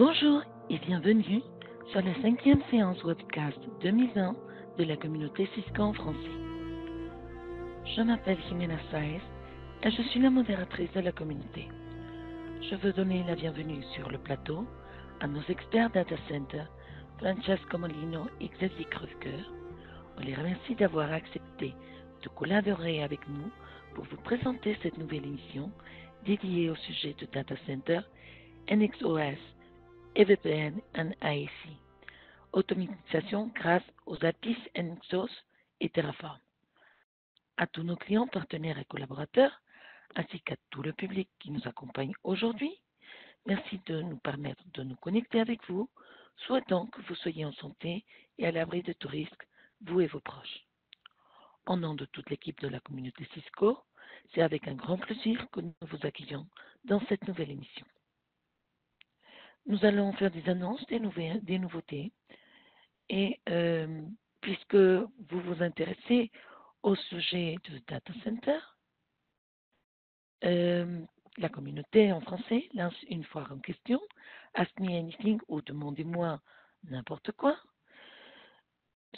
Bonjour et bienvenue sur la 5e séance webcast 2020 de la communauté Cisco en français. Je m'appelle Jimena Saez et je suis la modératrice de la communauté. Je veux donner la bienvenue sur le plateau à nos experts data center, Francesco Molino et Xavier Crèvecoeur. On les remercie d'avoir accepté de collaborer avec nous pour vous présenter cette nouvelle émission dédiée au sujet de data center, NXOS, EVPN et AEC, automatisation grâce aux APIs NXOS et Terraform. À tous nos clients, partenaires et collaborateurs, ainsi qu'à tout le public qui nous accompagne aujourd'hui, merci de nous permettre de nous connecter avec vous, souhaitant que vous soyez en santé et à l'abri de tout risque, vous et vos proches. En nom de toute l'équipe de la communauté Cisco, c'est avec un grand plaisir que nous vous accueillons dans cette nouvelle émission. Nous allons faire des annonces, des nouveautés. Et puisque vous vous intéressez au sujet de data center, la communauté en français lance une fois en question, Ask Me Anything ou demandez-moi n'importe quoi,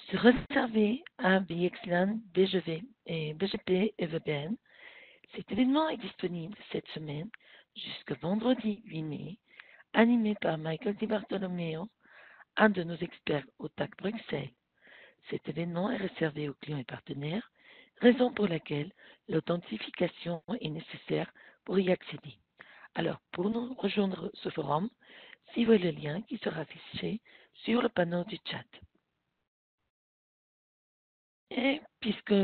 se réserver à VXLAN, BGP et VPN. Cet événement est disponible cette semaine jusqu'à vendredi 8 mai, animé par Michael Di Bartolomeo, un de nos experts au TAC Bruxelles. Cet événement est réservé aux clients et partenaires, raison pour laquelle l'authentification est nécessaire pour y accéder. Alors, pour nous rejoindre ce forum, suivez le lien qui sera affiché sur le panneau du chat. Et puisque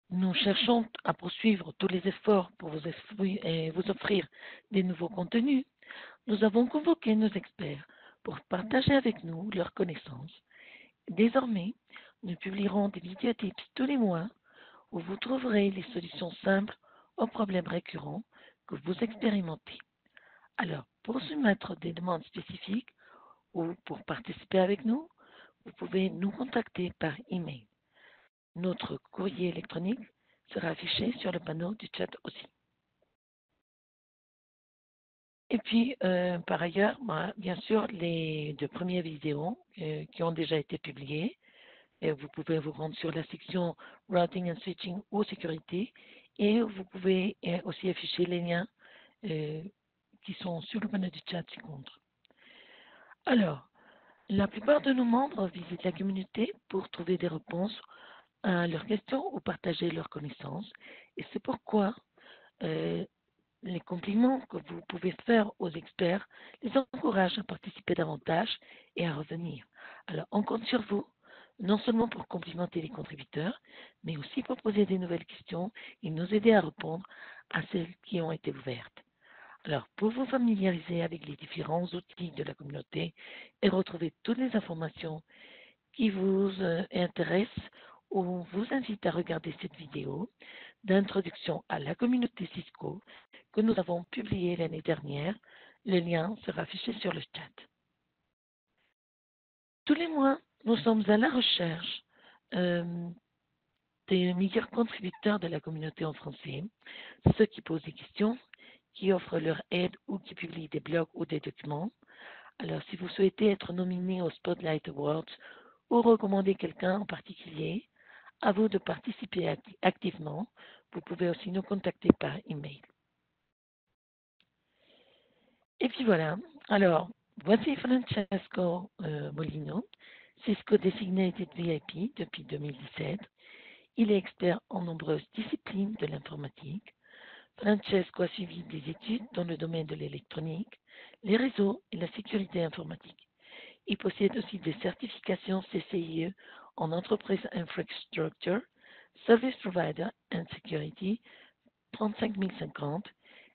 nous cherchons à poursuivre tous les efforts pour vous offrir des nouveaux contenus, nous avons convoqué nos experts pour partager avec nous leurs connaissances. Désormais, nous publierons des vidéotips tous les mois où vous trouverez les solutions simples aux problèmes récurrents que vous expérimentez. Alors, pour soumettre des demandes spécifiques ou pour participer avec nous, vous pouvez nous contacter par email. Notre courrier électronique sera affiché sur le panneau du chat aussi. Et puis, par ailleurs, bien sûr, les deux premières vidéos qui ont déjà été publiées, et vous pouvez vous rendre sur la section Routing and Switching ou Sécurité et vous pouvez aussi afficher les liens qui sont sur le panneau du chat ci-contre. Alors, la plupart de nos membres visitent la communauté pour trouver des réponses à leurs questions ou partager leurs connaissances. Et c'est pourquoi les compliments que vous pouvez faire aux experts les encouragent à participer davantage et à revenir. Alors, on compte sur vous, non seulement pour complimenter les contributeurs, mais aussi pour poser des nouvelles questions et nous aider à répondre à celles qui ont été ouvertes. Alors, pour vous familiariser avec les différents outils de la communauté et retrouver toutes les informations qui vous intéressent, on vous invite à regarder cette vidéo d'introduction à la communauté Cisco que nous avons publiée l'année dernière. Le lien sera affiché sur le chat. Tous les mois, nous sommes à la recherche des meilleurs contributeurs de la communauté en français, ceux qui posent des questions, qui offrent leur aide ou qui publient des blogs ou des documents. Alors, si vous souhaitez être nominé au Spotlight Awards ou recommander quelqu'un en particulier, à vous de participer activement. Vous pouvez aussi nous contacter par email. Et puis voilà. Alors, voici Francesco Molino, Cisco Designated VIP depuis 2017. Il est expert en nombreuses disciplines de l'informatique. Francesco a suivi des études dans le domaine de l'électronique, les réseaux et la sécurité informatique. Il possède aussi des certifications CCIE en Enterprise Infrastructure, Service Provider and Security 35050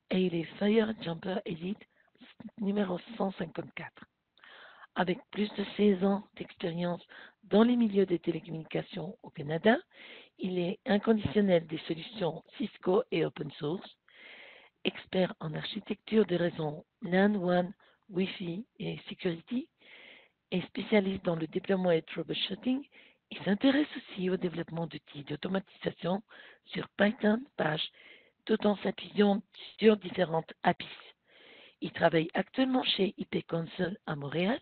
et il est Fire Jumper Elite numéro 154. Avec plus de 16 ans d'expérience dans les milieux des télécommunications au Canada, il est inconditionnel des solutions Cisco et Open Source, expert en architecture de réseaux LAN, WAN, Wi-Fi et Security, et spécialiste dans le déploiement et troubleshooting. Il s'intéresse aussi au développement d'outils d'automatisation sur Python, Bash, tout en s'appuyant sur différentes APIs. Il travaille actuellement chez IP Console à Montréal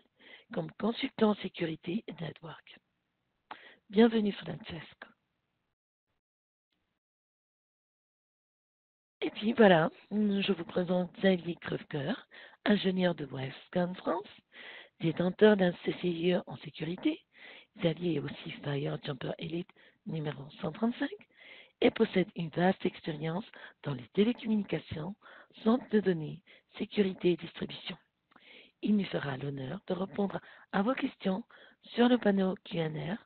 comme consultant sécurité et network. Bienvenue Francesco. Et puis voilà, je vous présente Xavier Crèvecoeur, ingénieur de Westcon France, détenteur d'un CCIE en sécurité. Xavier est aussi Fire Jumper Elite numéro 135 et possède une vaste expérience dans les télécommunications, centres de données, sécurité et distribution. Il nous fera l'honneur de répondre à vos questions sur le panneau Q&A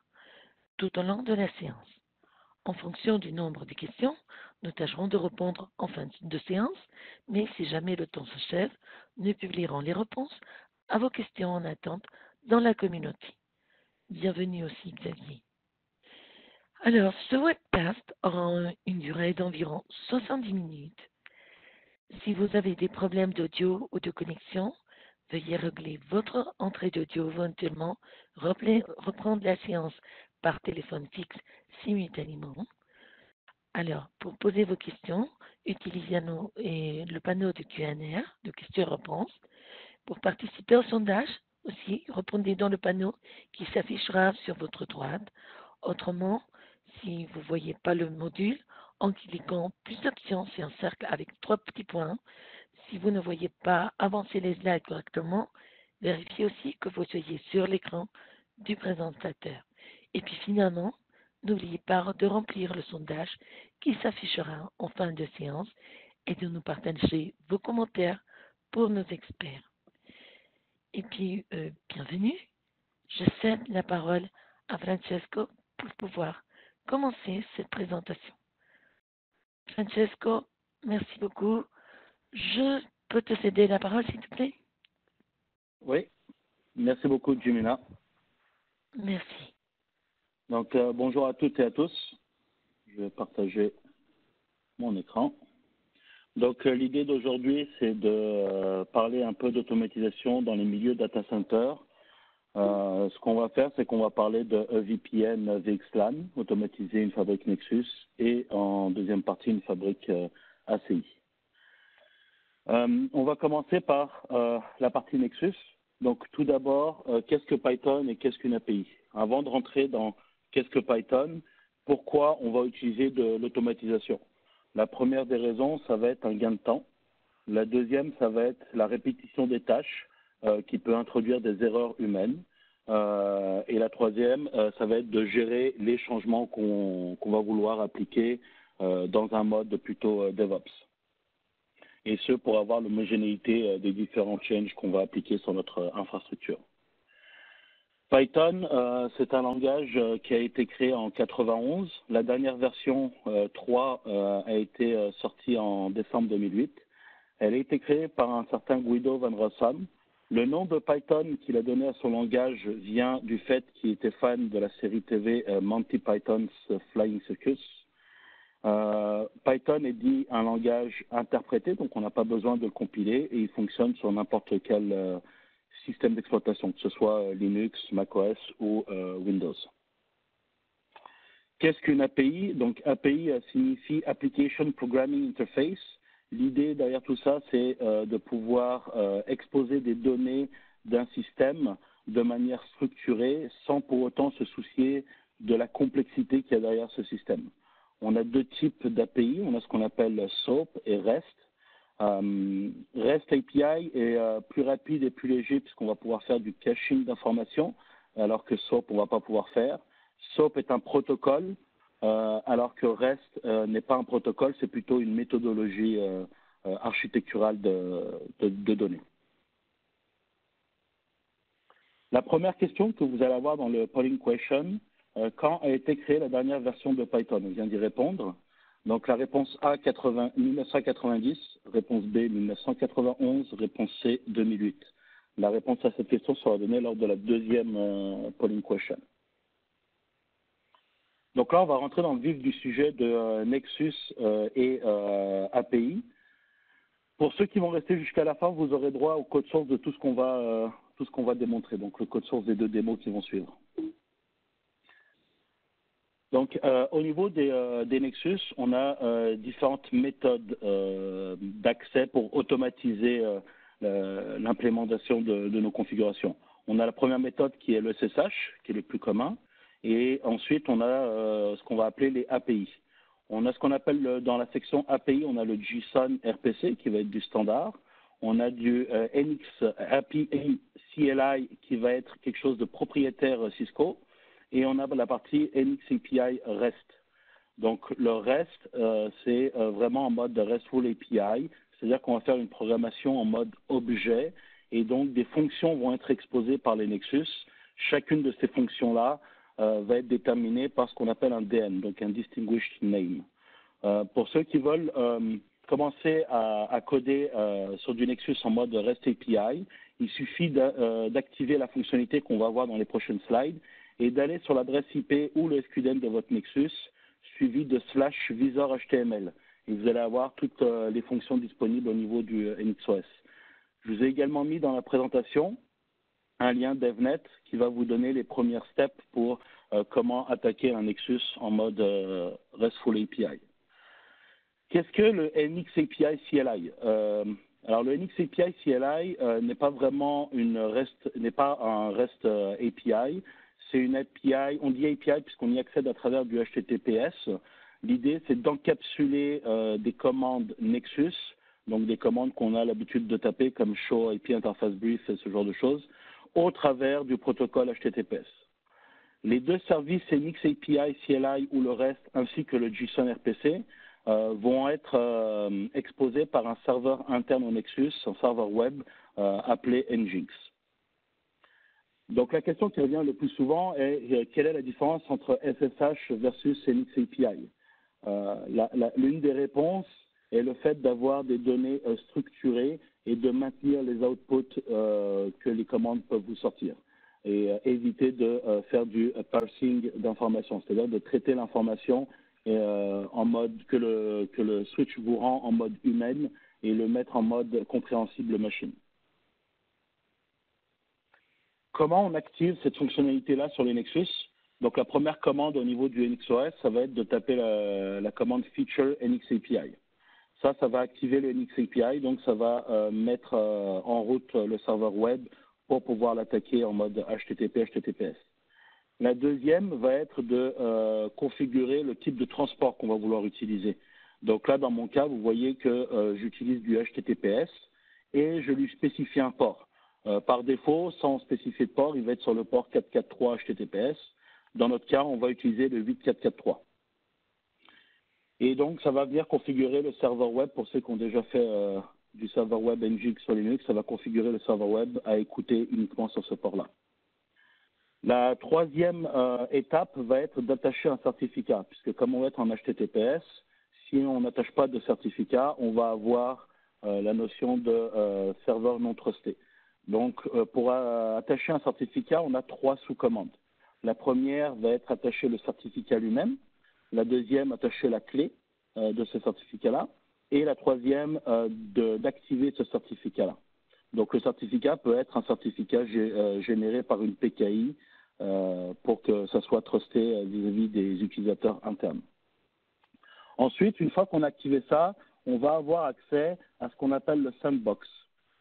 tout au long de la séance. En fonction du nombre de questions, nous tâcherons de répondre en fin de séance, mais si jamais le temps s'achève, nous publierons les réponses à vos questions en attente dans la communauté. Bienvenue aussi Xavier. Alors, ce webcast aura une durée d'environ 70 minutes. Si vous avez des problèmes d'audio ou de connexion, veuillez régler votre entrée d'audio éventuellement, reprendre la séance par téléphone fixe simultanément. Alors, pour poser vos questions, utilisez le panneau de Q&A, de questions-réponses. Pour participer au sondage, aussi, répondez dans le panneau qui s'affichera sur votre droite. Autrement, si vous ne voyez pas le module, en cliquant plus d'options, c'est un cercle avec 3 petits points. Si vous ne voyez pas avancer les slides correctement, vérifiez aussi que vous soyez sur l'écran du présentateur. Et puis finalement, n'oubliez pas de remplir le sondage qui s'affichera en fin de séance et de nous partager vos commentaires pour nos experts. Et puis, bienvenue. Je cède la parole à Francesco pour pouvoir commencer cette présentation. Francesco, merci beaucoup. Je peux te céder la parole, s'il te plaît? Oui, merci beaucoup, Jimena. Merci. Donc, bonjour à toutes et à tous. Je vais partager mon écran. Donc, l'idée d'aujourd'hui, c'est de parler un peu d'automatisation dans les milieux data center. Ce qu'on va faire, c'est qu'on va parler de VPN VXLAN, automatiser une fabrique Nexus, et en deuxième partie, une fabrique ACI. On va commencer par la partie Nexus. Donc, tout d'abord, qu'est-ce que Python et qu'est-ce qu'une API? Avant de rentrer dans qu'est-ce que Python, pourquoi on va utiliser de l'automatisation? La première des raisons, ça va être un gain de temps. La deuxième, ça va être la répétition des tâches qui peut introduire des erreurs humaines. Et la troisième, ça va être de gérer les changements qu'on va vouloir appliquer dans un mode plutôt DevOps. Et ce, pour avoir l'homogénéité des différents changes qu'on va appliquer sur notre infrastructure. Python, c'est un langage qui a été créé en 91. La dernière version 3 a été sortie en décembre 2008. Elle a été créée par un certain Guido van Rossum. Le nom de Python qu'il a donné à son langage vient du fait qu'il était fan de la série TV Monty Python's Flying Circus. Python est dit un langage interprété, donc on n'a pas besoin de le compiler et il fonctionne sur n'importe quel système d'exploitation, que ce soit Linux, macOS ou Windows. Qu'est-ce qu'une API? Donc API signifie Application Programming Interface. L'idée derrière tout ça, c'est de pouvoir exposer des données d'un système de manière structurée sans pour autant se soucier de la complexité qu'il y a derrière ce système. On a deux types d'API. On a ce qu'on appelle SOAP et REST. REST API est plus rapide et plus léger puisqu'on va pouvoir faire du caching d'informations, alors que SOAP, on ne va pas pouvoir faire. SOAP est un protocole, alors que REST n'est pas un protocole, c'est plutôt une méthodologie architecturale de données. La première question que vous allez avoir dans le polling question, quand a été créée la dernière version de Python? On vient d'y répondre. Donc la réponse A, 1990, réponse B, 1991, réponse C, 2008. La réponse à cette question sera donnée lors de la deuxième polling question. Donc là, on va rentrer dans le vif du sujet de Nexus et API. Pour ceux qui vont rester jusqu'à la fin, vous aurez droit au code source de tout ce qu'on va démontrer, donc le code source des deux démos qui vont suivre. Donc, au niveau des Nexus, on a différentes méthodes d'accès pour automatiser l'implémentation de nos configurations. On a la première méthode qui est le SSH, qui est le plus commun, et ensuite on a ce qu'on va appeler les API. On a ce qu'on appelle dans la section API, on a le JSON RPC qui va être du standard. On a du NX API CLI qui va être quelque chose de propriétaire Cisco. Et on a la partie NX API REST. Donc le REST, c'est vraiment en mode RESTful API, c'est-à-dire qu'on va faire une programmation en mode objet et donc des fonctions vont être exposées par les Nexus. Chacune de ces fonctions-là va être déterminée par ce qu'on appelle un DN, donc un Distinguished Name. Pour ceux qui veulent commencer à coder sur du Nexus en mode REST API, il suffit d'activer la fonctionnalité qu'on va voir dans les prochaines slides et d'aller sur l'adresse IP ou le SQDN de votre Nexus, suivi de /visor HTML. Et vous allez avoir toutes les fonctions disponibles au niveau du NXOS. Je vous ai également mis dans la présentation un lien DevNet qui va vous donner les premières steps pour comment attaquer un Nexus en mode RESTful API. Qu'est-ce que le NX API CLI? Alors le NX API CLI n'est pas vraiment un REST API. C'est une API, on dit API puisqu'on y accède à travers du HTTPS. L'idée, c'est d'encapsuler des commandes Nexus, donc des commandes qu'on a l'habitude de taper comme show IP interface brief et ce genre de choses, au travers du protocole HTTPS. Les deux services NX API CLI ou le REST ainsi que le JSON RPC vont être exposés par un serveur interne au Nexus, un serveur web appelé Nginx. Donc la question qui revient le plus souvent est quelle est la différence entre SSH versus NX API? L'une des réponses est le fait d'avoir des données structurées et de maintenir les outputs que les commandes peuvent vous sortir et éviter de faire du parsing d'informations, c'est-à-dire de traiter l'information en mode que le switch vous rend en mode humaine et le mettre en mode compréhensible machine. Comment on active cette fonctionnalité-là sur les Nexus? Donc la première commande au niveau du NXOS, ça va être de taper la commande feature NX API. Ça va activer le NX API, donc ça va mettre en route le serveur web pour pouvoir l'attaquer en mode HTTP, HTTPS. La deuxième va être de configurer le type de transport qu'on va vouloir utiliser. Donc là, dans mon cas, vous voyez que j'utilise du HTTPS et je lui spécifie un port. Par défaut, sans spécifier de port, il va être sur le port 443 HTTPS. Dans notre cas, on va utiliser le 8443. Et donc, ça va venir configurer le serveur web. Pour ceux qui ont déjà fait du serveur web Nginx sur Linux, ça va configurer le serveur web à écouter uniquement sur ce port-là. La troisième étape va être d'attacher un certificat, puisque comme on va être en HTTPS, si on n'attache pas de certificat, on va avoir la notion de serveur non trusté. Donc, pour attacher un certificat, on a trois sous-commandes. La première va être attacher le certificat lui-même. La deuxième, attacher la clé de ce certificat-là. Et la troisième, d'activer ce certificat-là. Donc, le certificat peut être un certificat généré par une PKI pour que ça soit trusté vis-à-vis des utilisateurs internes. Ensuite, une fois qu'on a activé ça, on va avoir accès à ce qu'on appelle le sandbox.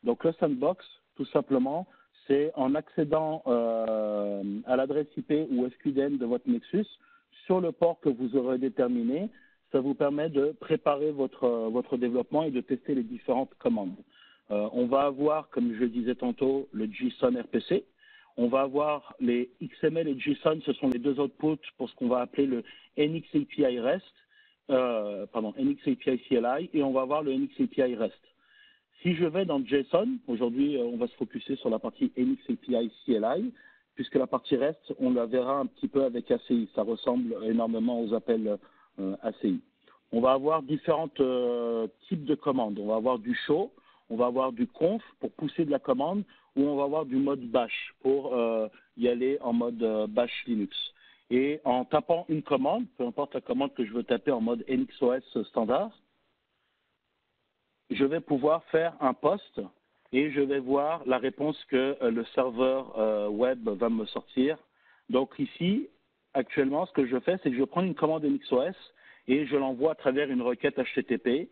Donc, le sandbox, tout simplement, c'est en accédant à l'adresse IP ou SQDN de votre Nexus sur le port que vous aurez déterminé. Ça vous permet de préparer votre développement et de tester les différentes commandes. On va avoir, comme je le disais tantôt, le JSON RPC. On va avoir les XML et JSON, ce sont les deux outputs pour ce qu'on va appeler le NX API REST, NX API CLI, et on va avoir le NX API REST. Si je vais dans JSON, aujourd'hui on va se focuser sur la partie NX API CLI, puisque la partie REST, on la verra un petit peu avec ACI. Ça ressemble énormément aux appels ACI. On va avoir différents types de commandes. On va avoir du show, on va avoir du conf pour pousser de la commande, ou on va avoir du mode bash pour y aller en mode bash Linux. Et en tapant une commande, peu importe la commande que je veux taper en mode NXOS standard, je vais pouvoir faire un post et je vais voir la réponse que le serveur web va me sortir. Donc ici, actuellement, ce que je fais, c'est que je prends une commande NXOS et je l'envoie à travers une requête HTTP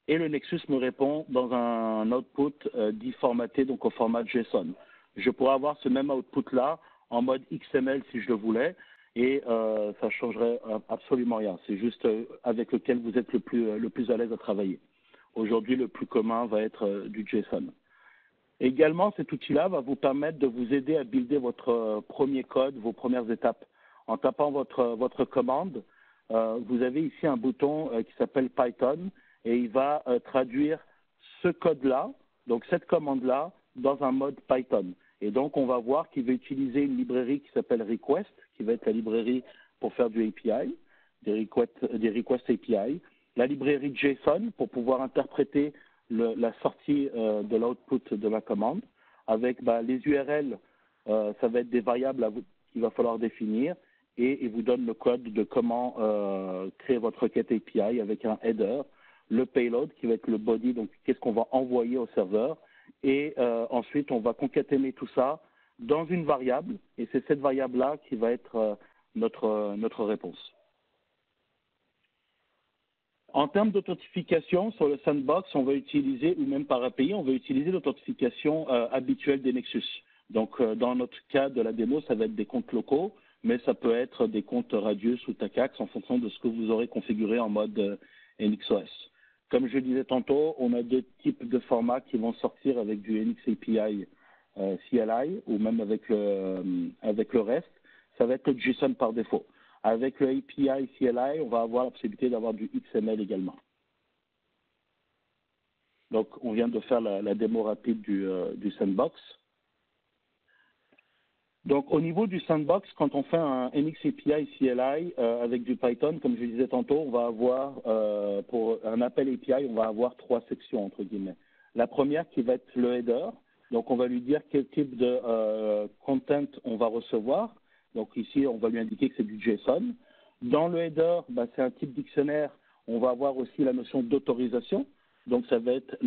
et le Nexus me répond dans un output dit formaté, donc au format JSON. Je pourrais avoir ce même output-là en mode XML si je le voulais, et ça ne changerait absolument rien. C'est juste avec lequel vous êtes le plus à l'aise à travailler. Aujourd'hui, le plus commun va être du JSON. Également, cet outil-là va vous permettre de vous aider à builder votre premier code, vos premières étapes. En tapant votre commande, vous avez ici un bouton qui s'appelle Python et il va traduire ce code-là, donc cette commande-là, dans un mode Python. Et donc, on va voir qu'il va utiliser une librairie qui s'appelle Request, qui va être la librairie pour faire du API, des request API, la librairie JSON pour pouvoir interpréter la sortie de l'output de ma commande, avec les URL, ça va être des variables qu'il va falloir définir, et il vous donne le code de comment créer votre requête API avec un header, le payload qui va être le body, donc qu'est-ce qu'on va envoyer au serveur, et ensuite on va concaténer tout ça dans une variable, et c'est cette variable-là qui va être notre réponse. En termes d'authentification, sur le sandbox, on va utiliser, ou même par API, on va utiliser l'authentification habituelle des Nexus. Donc, dans notre cas de la démo, ça va être des comptes locaux, mais ça peut être des comptes Radius ou TACAX en fonction de ce que vous aurez configuré en mode NXOS. Comme je disais tantôt, on a deux types de formats qui vont sortir avec du NX API CLI ou même avec le reste. Ça va être le JSON par défaut. Avec le API CLI, on va avoir la possibilité d'avoir du XML également. Donc, on vient de faire la démo rapide du sandbox. Donc, au niveau du sandbox, quand on fait un NX API CLI avec du Python, comme je disais tantôt, on va avoir, pour un appel API, on va avoir trois sections, entre guillemets. La première qui va être le header. Donc, on va lui dire quel type de content on va recevoir. Donc, ici, on va lui indiquer que c'est du JSON. Dans le header, c'est un type dictionnaire. On va avoir aussi la notion d'autorisation. Donc, ça va être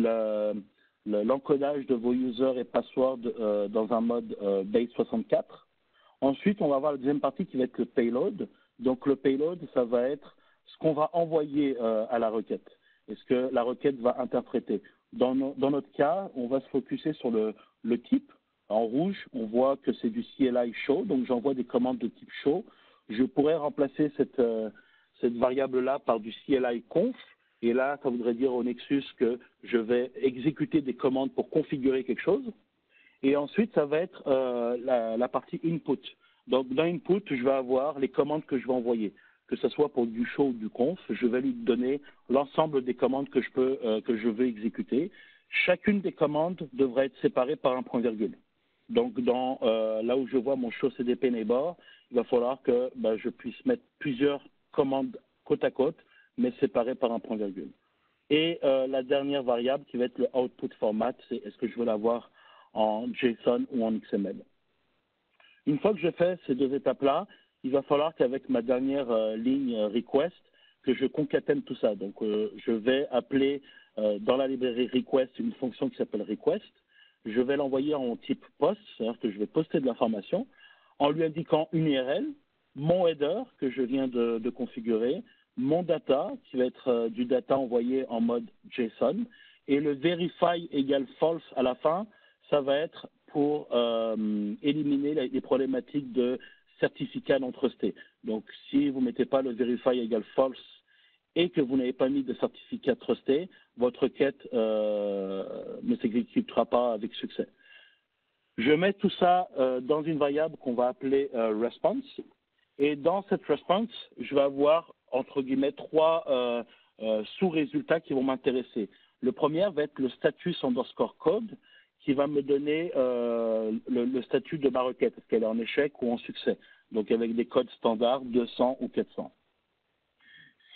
l'encodage de vos users et passwords dans un mode base64. Ensuite, on va avoir la deuxième partie qui va être le payload. Donc, le payload, ça va être ce qu'on va envoyer à la requête et ce que la requête va interpréter. Dans notre cas, on va se focuser sur le type. En rouge, on voit que c'est du CLI show, donc j'envoie des commandes de type show. Je pourrais remplacer cette variable-là par du CLI conf. Et là, ça voudrait dire au Nexus que je vais exécuter des commandes pour configurer quelque chose. Et ensuite, ça va être la partie input. Donc, dans input, je vais avoir les commandes que je vais envoyer. Que ce soit pour du show ou du conf, je vais lui donner l'ensemble des commandes que je veux exécuter. Chacune des commandes devrait être séparée par un point-virgule. Donc, là où je vois mon show CDP neighbor, il va falloir que je puisse mettre plusieurs commandes côte à côte, mais séparées par un point-virgule. Et la dernière variable qui va être le output format, c'est est-ce que je veux l'avoir en JSON ou en XML. Une fois que je fais ces deux étapes-là, il va falloir qu'avec ma dernière ligne request, que je concatène tout ça. Donc, je vais appeler dans la librairie request une fonction qui s'appelle request. Je vais l'envoyer en type post, c'est-à-dire que je vais poster de l'information en lui indiquant une URL, mon header que je viens de configurer, mon data qui va être du data envoyé en mode JSON et le verify égale false à la fin, ça va être pour éliminer les problématiques de certificat non trusté. Donc, si vous ne mettez pas le verify égale false et que vous n'avez pas mis de certificat trusté, votre requête ne s'exécutera pas avec succès. Je mets tout ça dans une variable qu'on va appeler response. Et dans cette response, je vais avoir, entre guillemets, trois sous-résultats qui vont m'intéresser. Le premier va être le status underscore code, qui va me donner le statut de ma requête, est-ce qu'elle est en échec ou en succès. Donc, avec des codes standards, 200 ou 400.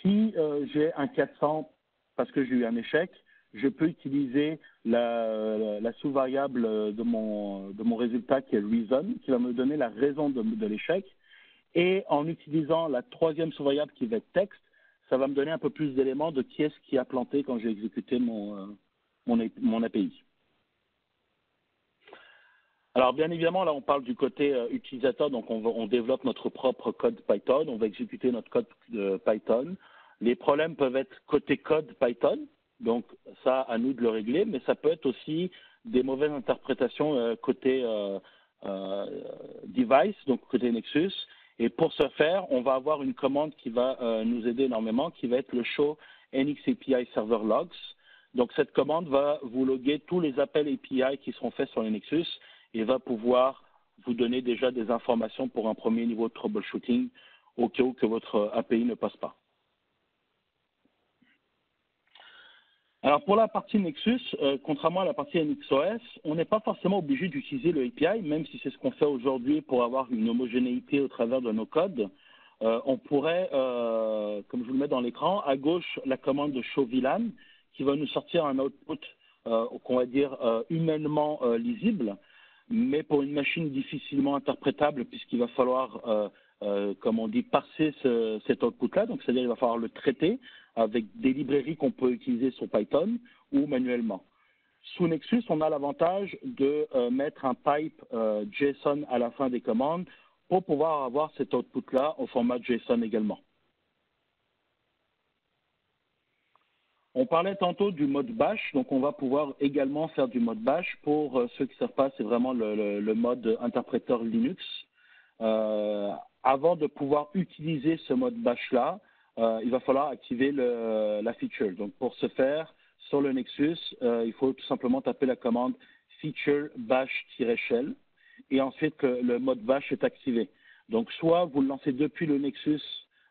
Si j'ai un 400 parce que j'ai eu un échec, je peux utiliser la sous-variable de mon résultat qui est reason, qui va me donner la raison de l'échec. Et en utilisant la troisième sous-variable qui va être texte, ça va me donner un peu plus d'éléments de qui est-ce qui a planté quand j'ai exécuté mon API. Alors, bien évidemment, là, on parle du côté utilisateur, donc on développe notre propre code Python, on va exécuter notre code Python. Les problèmes peuvent être côté code Python, Donc, ça, à nous de le régler, mais ça peut être aussi des mauvaises interprétations côté device, donc côté Nexus. Et pour ce faire, on va avoir une commande qui va nous aider énormément, qui va être le show NXAPI Server Logs. Donc, cette commande va vous loguer tous les appels API qui seront faits sur le Nexus et va pouvoir vous donner déjà des informations pour un premier niveau de troubleshooting au cas où que votre API ne passe pas. Alors, pour la partie Nexus, contrairement à la partie NXOS, on n'est pas forcément obligé d'utiliser le API, même si c'est ce qu'on fait aujourd'hui pour avoir une homogénéité au travers de nos codes. On pourrait, comme je vous le mets dans l'écran, à gauche, la commande de show VLAN qui va nous sortir un output qu'on va dire humainement lisible, mais pour une machine difficilement interprétable puisqu'il va falloir, comme on dit, parser cet output-là. Donc, c'est-à-dire qu'il va falloir le traiter avec des librairies qu'on peut utiliser sur Python ou manuellement. Sous Nexus, on a l'avantage de mettre un pipe JSON à la fin des commandes pour pouvoir avoir cet output-là au format JSON également. On parlait tantôt du mode bash, donc on va pouvoir également faire du mode bash. Pour ceux qui ne savent pas, c'est vraiment le mode interpréteur Linux. Avant de pouvoir utiliser ce mode bash-là, il va falloir activer la feature. Donc pour ce faire, sur le Nexus, il faut tout simplement taper la commande feature bash-shell et ensuite le mode bash est activé. Donc soit vous le lancez depuis le Nexus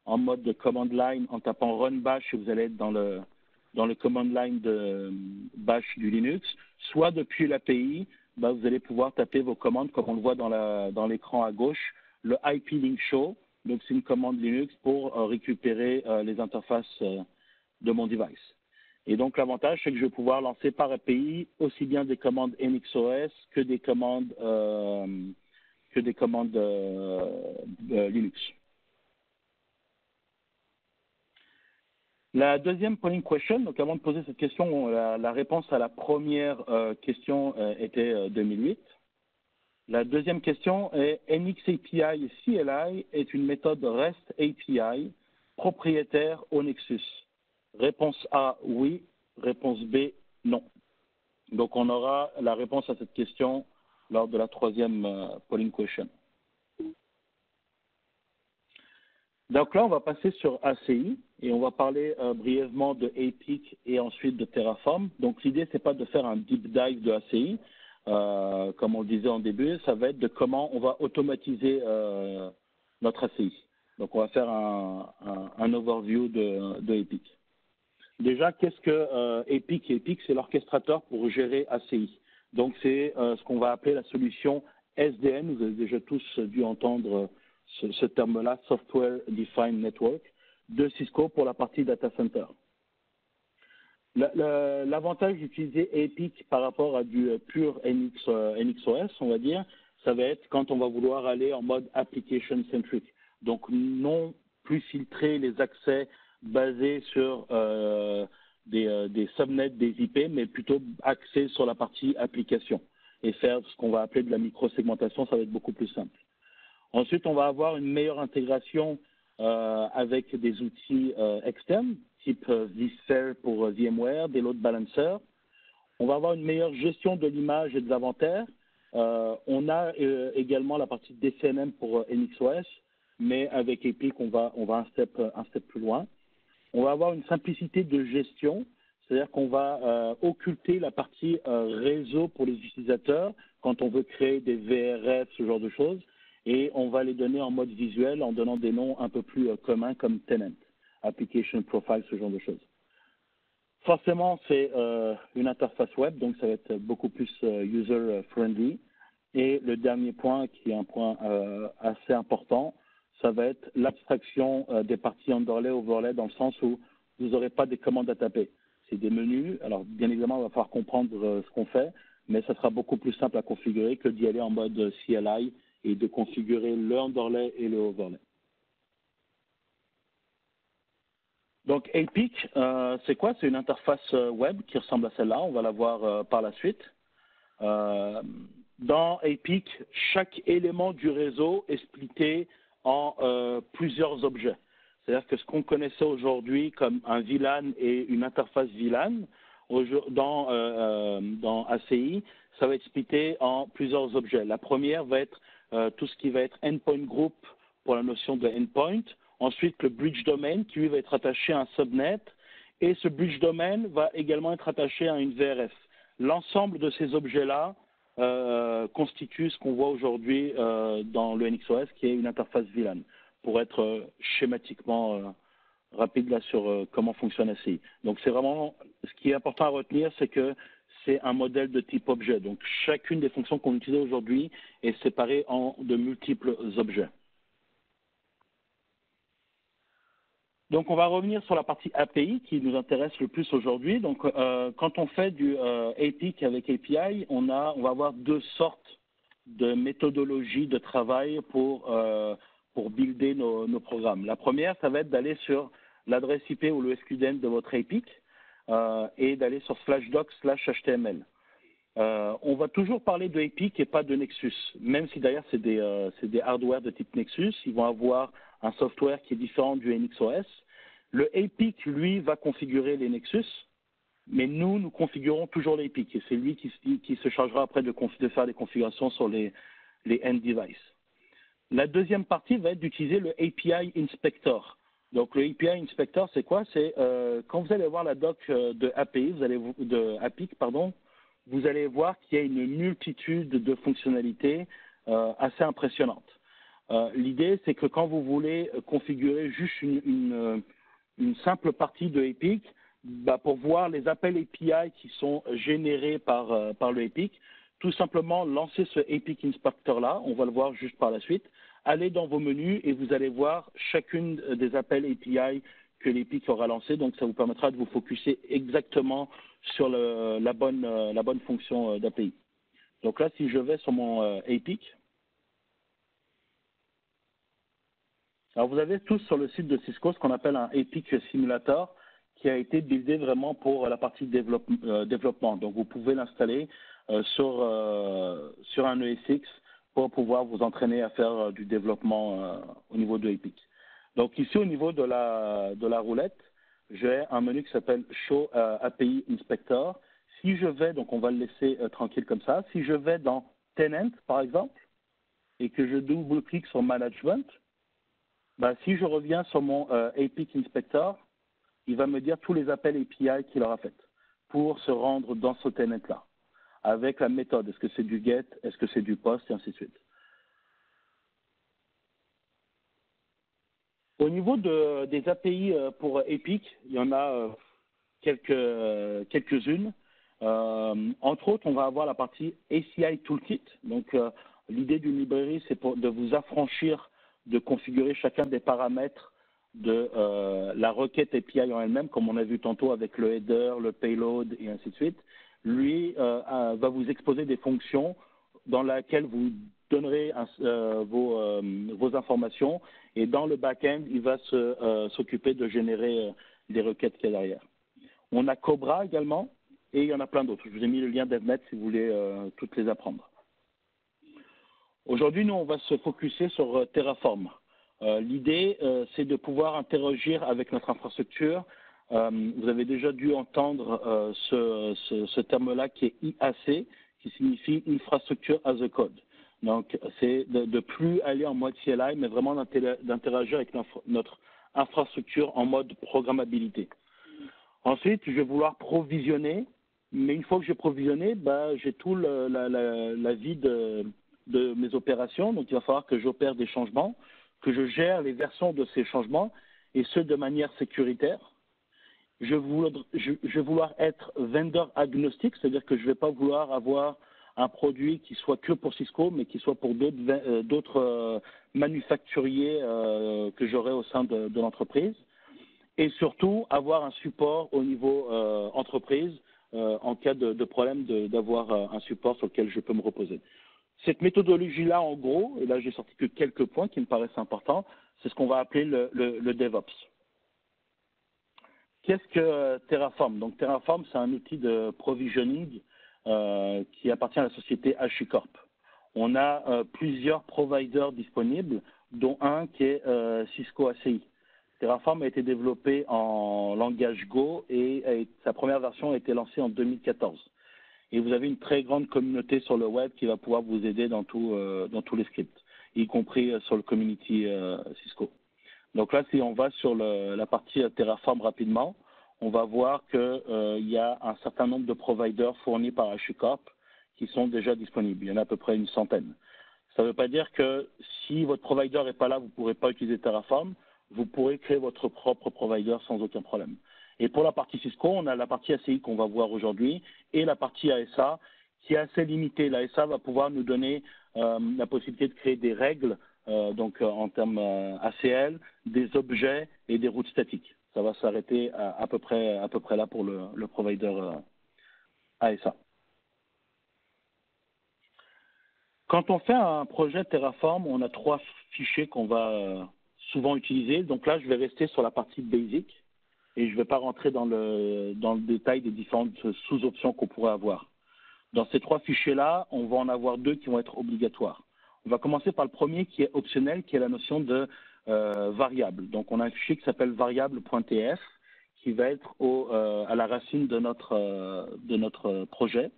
en mode de command line en tapant run bash et vous allez être dans le command line de bash du Linux, soit depuis l'API, vous allez pouvoir taper vos commandes comme on le voit dans l'écran à gauche, le IP link show, donc c'est une commande Linux pour récupérer les interfaces de mon device. Et donc l'avantage, c'est que je vais pouvoir lancer par API aussi bien des commandes NXOS que des commandes Linux. La deuxième polling question, donc avant de poser cette question, la réponse à la première question était 2008. La deuxième question est NXAPI CLI est une méthode REST API propriétaire au Nexus. Réponse A, oui. Réponse B, non. Donc on aura la réponse à cette question lors de la troisième polling question. Donc là, on va passer sur ACI et on va parler brièvement de APIC et ensuite de Terraform. Donc l'idée, c'est pas de faire un deep dive de ACI, comme on le disait en début, ça va être de comment on va automatiser notre ACI. Donc on va faire un overview de APIC. Déjà, qu'est-ce que APIC? APIC, c'est l'orchestrateur pour gérer ACI. Donc c'est ce qu'on va appeler la solution SDN. Vous avez déjà tous dû entendre ce terme-là, Software Defined Network, de Cisco pour la partie data center. L'avantage d'utiliser APIC par rapport à du pur NXOS, on va dire, ça va être quand on va vouloir aller en mode application centric. Donc non plus filtrer les accès basés sur des subnets, des IP, mais plutôt axer sur la partie application et faire ce qu'on va appeler de la micro-segmentation, ça va être beaucoup plus simple. Ensuite, on va avoir une meilleure intégration avec des outils externes, type vSphere pour VMware, des load balancers. On va avoir une meilleure gestion de l'image et de l'inventaire. On a également la partie DCNM pour NXOS, mais avec Epic, on va un step plus loin. On va avoir une simplicité de gestion, c'est-à-dire qu'on va occulter la partie réseau pour les utilisateurs quand on veut créer des VRF, ce genre de choses. Et on va les donner en mode visuel en donnant des noms un peu plus communs comme tenant, application profile, ce genre de choses. Forcément, c'est une interface web, donc ça va être beaucoup plus user-friendly. Et le dernier point, qui est un point assez important, ça va être l'abstraction des parties underlay, overlay, dans le sens où vous n'aurez pas des commandes à taper. C'est des menus. Alors, bien évidemment, il va falloir comprendre ce qu'on fait, mais ça sera beaucoup plus simple à configurer que d'y aller en mode CLI et de configurer le underlay et le overlay. Donc APIC, c'est quoi? C'est une interface web qui ressemble à celle-là. On va la voir par la suite. Dans APIC, chaque élément du réseau est splitté en plusieurs objets. C'est-à-dire que ce qu'on connaissait aujourd'hui comme un VLAN et une interface VLAN, dans ACI, ça va être splitté en plusieurs objets. La première va être tout ce qui va être endpoint group pour la notion de endpoint. Ensuite, le bridge domain qui lui va être attaché à un subnet. Et ce bridge domain va également être attaché à une VRF. L'ensemble de ces objets-là constitue ce qu'on voit aujourd'hui dans le NXOS, qui est une interface VLAN, pour être schématiquement rapide là sur comment fonctionne ACI. Donc c'est vraiment, ce qui est important à retenir, c'est que c'est un modèle de type objet. Donc chacune des fonctions qu'on utilise aujourd'hui est séparée en de multiples objets. Donc on va revenir sur la partie API qui nous intéresse le plus aujourd'hui. Donc quand on fait du APIC avec API, on va avoir deux sortes de méthodologies de travail pour builder nos programmes. La première, ça va être d'aller sur l'adresse IP ou le SQDN de votre APIC et d'aller sur /doc/html. On va toujours parler de APIC et pas de Nexus, même si d'ailleurs c'est des hardware de type Nexus. Ils vont avoir un software qui est différent du NXOS. Le APIC, lui, va configurer les Nexus, mais nous configurons toujours l'APIC et c'est lui qui se chargera après de faire les configurations sur les end devices. La deuxième partie va être d'utiliser le API Inspector. Donc le API Inspector, c'est quoi? C'est quand vous allez voir la doc de API, APIC, vous allez voir qu'il y a une multitude de fonctionnalités assez impressionnantes. L'idée, c'est que quand vous voulez configurer juste une simple partie de APIC, pour voir les appels API qui sont générés par le APIC, tout simplement lancer ce APIC Inspector-là, on va le voir juste par la suite, allez dans vos menus et vous allez voir chacune des appels API que l'APIC aura lancé. Donc, ça vous permettra de vous focuser exactement sur la bonne fonction d'API. Donc là, si je vais sur mon APIC, alors vous avez tous sur le site de Cisco ce qu'on appelle un APIC Simulator qui a été buildé vraiment pour la partie développement. Donc, vous pouvez l'installer sur un ESX pour pouvoir vous entraîner à faire du développement au niveau de APIC. Donc, ici, au niveau de la roulette, j'ai un menu qui s'appelle Show API Inspector. Si je vais, donc on va le laisser tranquille comme ça, si je vais dans Tenant, par exemple, et que je double-clique sur Management, si je reviens sur mon APIC Inspector, il va me dire tous les appels API qu'il aura fait pour se rendre dans ce tenant-là, avec la méthode. Est-ce que c'est du GET, est-ce que c'est du POST, et ainsi de suite. Au niveau des API pour APIC, il y en a quelques-unes. Entre autres, on va avoir la partie ACI Toolkit. Donc, l'idée d'une librairie, c'est de vous affranchir de configurer chacun des paramètres de la requête API en elle-même, comme on a vu tantôt avec le header, le payload et ainsi de suite. Lui va vous exposer des fonctions dans lesquelles vous donnerez vos informations et dans le back-end, il va s'occuper de générer des requêtes qu'il y a derrière. On a Cobra également et il y en a plein d'autres. Je vous ai mis le lien DevNet si vous voulez toutes les apprendre. Aujourd'hui, nous, on va se focuser sur Terraform. L'idée, c'est de pouvoir interagir avec notre infrastructure. Vous avez déjà dû entendre ce terme-là qui est IAC, qui signifie Infrastructure as a Code. Donc, c'est de plus aller en mode CLI, mais vraiment d'interagir avec notre infrastructure en mode programmabilité. Ensuite, je vais vouloir provisionner, mais une fois que j'ai provisionné, j'ai tout la vie de mes opérations. Donc, il va falloir que j'opère des changements, que je gère les versions de ces changements, et ce, de manière sécuritaire. Je vais vouloir être vendor agnostique, c'est-à-dire que je ne vais pas vouloir avoir un produit qui soit que pour Cisco, mais qui soit pour d'autres manufacturiers que j'aurai au sein de l'entreprise. Et surtout, avoir un support au niveau entreprise en cas de problème d'avoir un support sur lequel je peux me reposer. Cette méthodologie-là, en gros, et là j'ai sorti que quelques points qui me paraissent importants, c'est ce qu'on va appeler le DevOps. Qu'est-ce que Terraform? Donc Terraform, c'est un outil de provisioning qui appartient à la société HashiCorp. On a plusieurs providers disponibles, dont un qui est Cisco ACI. Terraform a été développé en langage Go et sa première version a été lancée en 2014. Et vous avez une très grande communauté sur le web qui va pouvoir vous aider dans tous les scripts, y compris sur le community Cisco. Donc là, si on va sur la partie Terraform rapidement, on va voir qu'il y a un certain nombre de providers fournis par HashiCorp qui sont déjà disponibles. Il y en a à peu près une centaine. Ça ne veut pas dire que si votre provider n'est pas là, vous ne pourrez pas utiliser Terraform. Vous pourrez créer votre propre provider sans aucun problème. Et pour la partie Cisco, on a la partie ACI qu'on va voir aujourd'hui et la partie ASA qui est assez limitée. La ASA va pouvoir nous donner la possibilité de créer des règles, en termes ACL, des objets et des routes statiques. Ça va s'arrêter à peu près là pour le provider ASA. Quand on fait un projet Terraform, on a 3 fichiers qu'on va souvent utiliser. Donc là, je vais rester sur la partie basic et je ne vais pas rentrer dans le détail des différentes sous-options qu'on pourrait avoir. Dans ces 3 fichiers-là, on va en avoir 2 qui vont être obligatoires. On va commencer par le premier qui est optionnel, qui est la notion de variable. Donc on a un fichier qui s'appelle variable.tf qui va être à la racine de notre projet.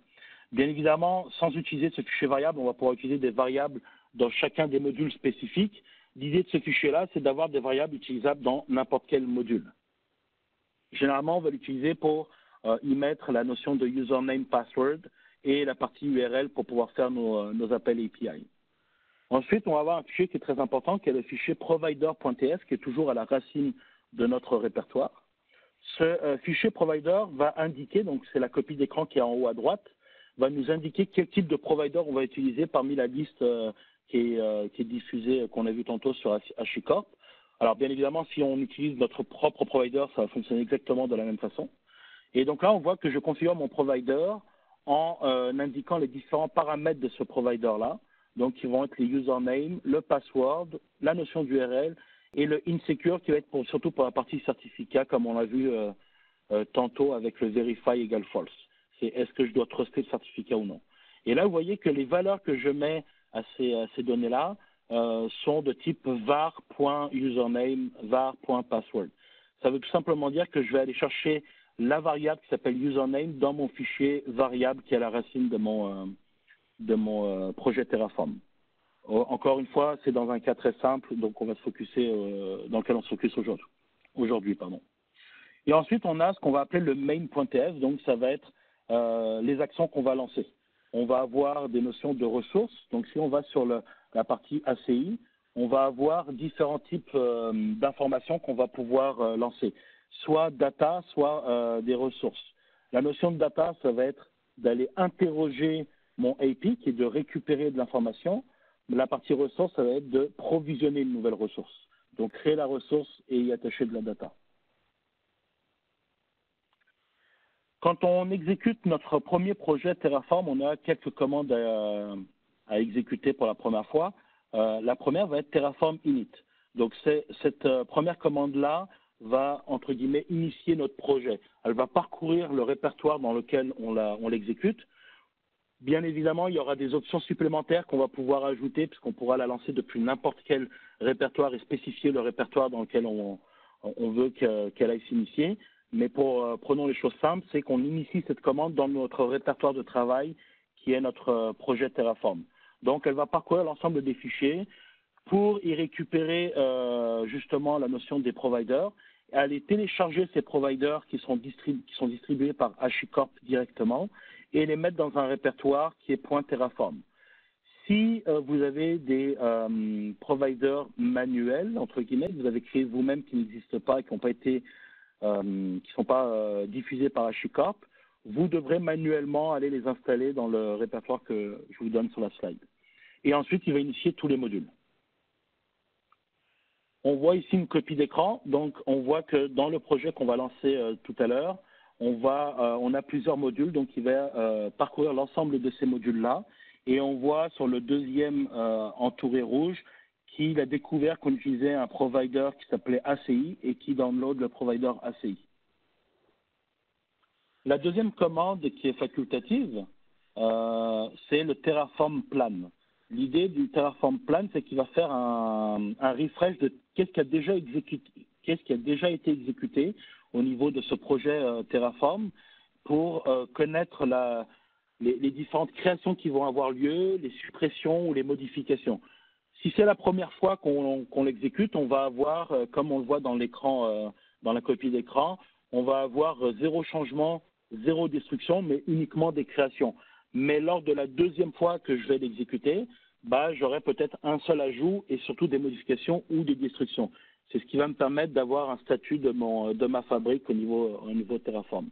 Bien évidemment, sans utiliser ce fichier variable, on va pouvoir utiliser des variables dans chacun des modules spécifiques. L'idée de ce fichier-là, c'est d'avoir des variables utilisables dans n'importe quel module. Généralement, on va l'utiliser pour y mettre la notion de username, password et la partie URL pour pouvoir faire nos appels API. Ensuite, on va avoir un fichier qui est très important, qui est le fichier provider.tf, qui est toujours à la racine de notre répertoire. Ce fichier provider va indiquer, donc c'est la copie d'écran qui est en haut à droite, va nous indiquer quel type de provider on va utiliser parmi la liste qui est diffusée, qu'on a vu tantôt sur HashiCorp. Alors, bien évidemment, si on utilise notre propre provider, ça va fonctionner exactement de la même façon. Et donc là, on voit que je configure mon provider en indiquant les différents paramètres de ce provider-là. Donc, qui vont être les usernames, le password, la notion d'URL et le insecure qui va être surtout pour la partie certificat, comme on l'a vu tantôt avec le verify égale false. C'est est-ce que je dois truster le certificat ou non. Et là, vous voyez que les valeurs que je mets à ces données-là sont de type var.username, var.password. Ça veut tout simplement dire que je vais aller chercher la variable qui s'appelle username dans mon fichier variable qui est à la racine de mon projet Terraform. Encore une fois, c'est dans un cas très simple, donc on va se focuser dans lequel on se focus aujourd'hui. Et ensuite, on a ce qu'on va appeler le main.tf, donc ça va être les actions qu'on va lancer. On va avoir des notions de ressources, donc si on va sur la partie ACI, on va avoir différents types d'informations qu'on va pouvoir lancer, soit data, soit des ressources. La notion de data, ça va être d'aller interroger mon API, qui est de récupérer de l'information. La partie ressources, ça va être de provisionner une nouvelle ressource. Donc, créer la ressource et y attacher de la data. Quand on exécute notre premier projet Terraform, on a quelques commandes à exécuter pour la première fois. La première va être Terraform init. Donc, cette première commande-là va, entre guillemets, initier notre projet. Elle va parcourir le répertoire dans lequel on l'exécute. Bien évidemment, il y aura des options supplémentaires qu'on va pouvoir ajouter puisqu'on pourra la lancer depuis n'importe quel répertoire et spécifier le répertoire dans lequel on veut qu'elle aille s'initier. Mais prenons les choses simples, c'est qu'on initie cette commande dans notre répertoire de travail qui est notre projet Terraform. Donc, elle va parcourir l'ensemble des fichiers pour y récupérer justement la notion des providers, et aller télécharger ces providers qui sont distribués par HashiCorp directement et les mettre dans un répertoire qui est .terraform. Si vous avez des providers manuels, entre guillemets, que vous avez créés vous-même qui n'existent pas et qui n'ont pas été qui ne sont pas diffusés par HashiCorp, vous devrez manuellement aller les installer dans le répertoire que je vous donne sur la slide. Et ensuite, il va initier tous les modules. On voit ici une copie d'écran. Donc, on voit que dans le projet qu'on va lancer tout à l'heure, on a plusieurs modules. Donc, il va parcourir l'ensemble de ces modules-là. Et on voit sur le deuxième entouré rouge qu'il a découvert qu'on utilisait un provider qui s'appelait ACI et qui download le provider ACI. La deuxième commande qui est facultative, c'est le Terraform Plan. L'idée du Terraform Plan, c'est qu'il va faire un refresh de qu'est-ce qui a déjà qu'est-ce qui a déjà été exécuté au niveau de ce projet Terraform pour connaître les différentes créations qui vont avoir lieu, les suppressions ou les modifications. Si c'est la première fois qu'on l'exécute, on va avoir, comme on le voit dans l'écran, dans la copie d'écran, on va avoir zéro changement, zéro destruction, mais uniquement des créations. Mais lors de la deuxième fois que je vais l'exécuter, j'aurai peut-être un seul ajout et surtout des modifications ou des destructions. C'est ce qui va me permettre d'avoir un statut de ma fabrique au niveau Terraform.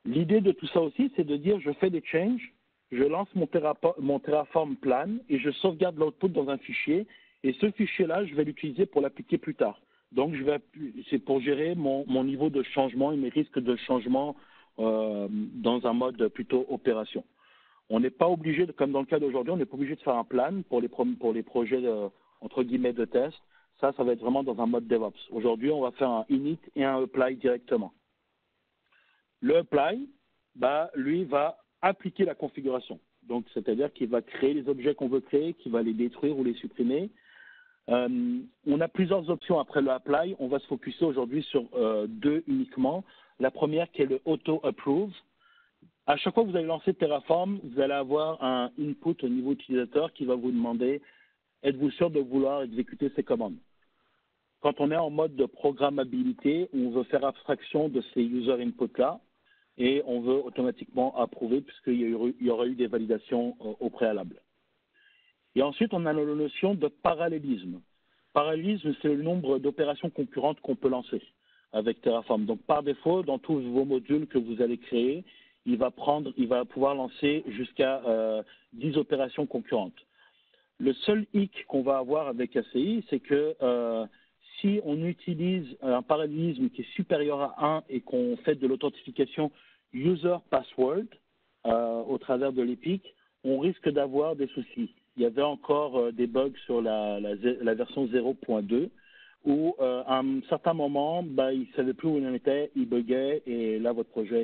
L'idée de tout ça aussi, c'est de dire je fais des changes, je lance mon Terraform plan et je sauvegarde l'output dans un fichier. Et ce fichier-là, je vais l'utiliser pour l'appliquer plus tard. Donc, c'est pour gérer mon niveau de changement et mes risques de changement dans un mode plutôt opération. On n'est pas obligé, comme dans le cas d'aujourd'hui, on n'est pas obligé de faire un plan pour les projets entre guillemets de test. Ça va être vraiment dans un mode DevOps. Aujourd'hui, on va faire un init et un apply directement. Le apply, lui, va appliquer la configuration. Donc, c'est-à-dire qu'il va créer les objets qu'on veut créer, qu'il va les détruire ou les supprimer. On a plusieurs options après le apply. On va se focuser aujourd'hui sur deux uniquement. La première qui est le auto-approve. À chaque fois que vous allez lancer Terraform, vous allez avoir un input au niveau utilisateur qui va vous demander « Êtes-vous sûr de vouloir exécuter ces commandes ?» Quand on est en mode de programmabilité, on veut faire abstraction de ces user inputs-là et on veut automatiquement approuver puisqu'il y aura eu des validations au préalable. Et ensuite, on a la notion de parallélisme. Parallélisme, c'est le nombre d'opérations concurrentes qu'on peut lancer avec Terraform. Donc, par défaut, dans tous vos modules que vous allez créer, il va pouvoir lancer jusqu'à 10 opérations concurrentes. Le seul hic qu'on va avoir avec ACI, c'est que si on utilise un parallélisme qui est supérieur à 1 et qu'on fait de l'authentification user password au travers de l'EPIC, on risque d'avoir des soucis. Il y avait encore des bugs sur la version 0.2 où à un certain moment, il ne savait plus où il en était, il buguait et là, votre projet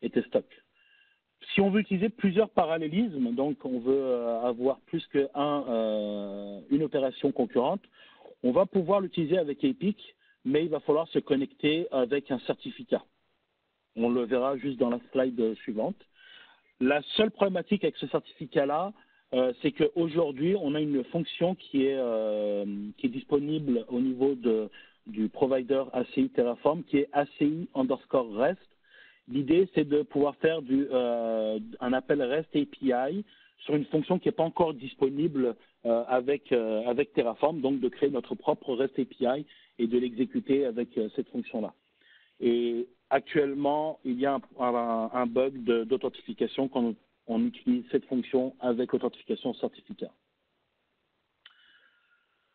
était stock. Si on veut utiliser plusieurs parallélismes, donc on veut avoir plus qu'une opération concurrente, on va pouvoir l'utiliser avec Epic, mais il va falloir se connecter avec un certificat. On le verra juste dans la slide suivante. La seule problématique avec ce certificat-là, c'est qu'aujourd'hui, on a une fonction qui est disponible au niveau du provider ACI Terraform, qui est ACI_REST. L'idée, c'est de pouvoir faire un appel REST API sur une fonction qui n'est pas encore disponible avec Terraform, donc de créer notre propre REST API et de l'exécuter avec cette fonction-là. Et actuellement, il y a un bug d'authentification quand on utilise cette fonction avec authentification certificat.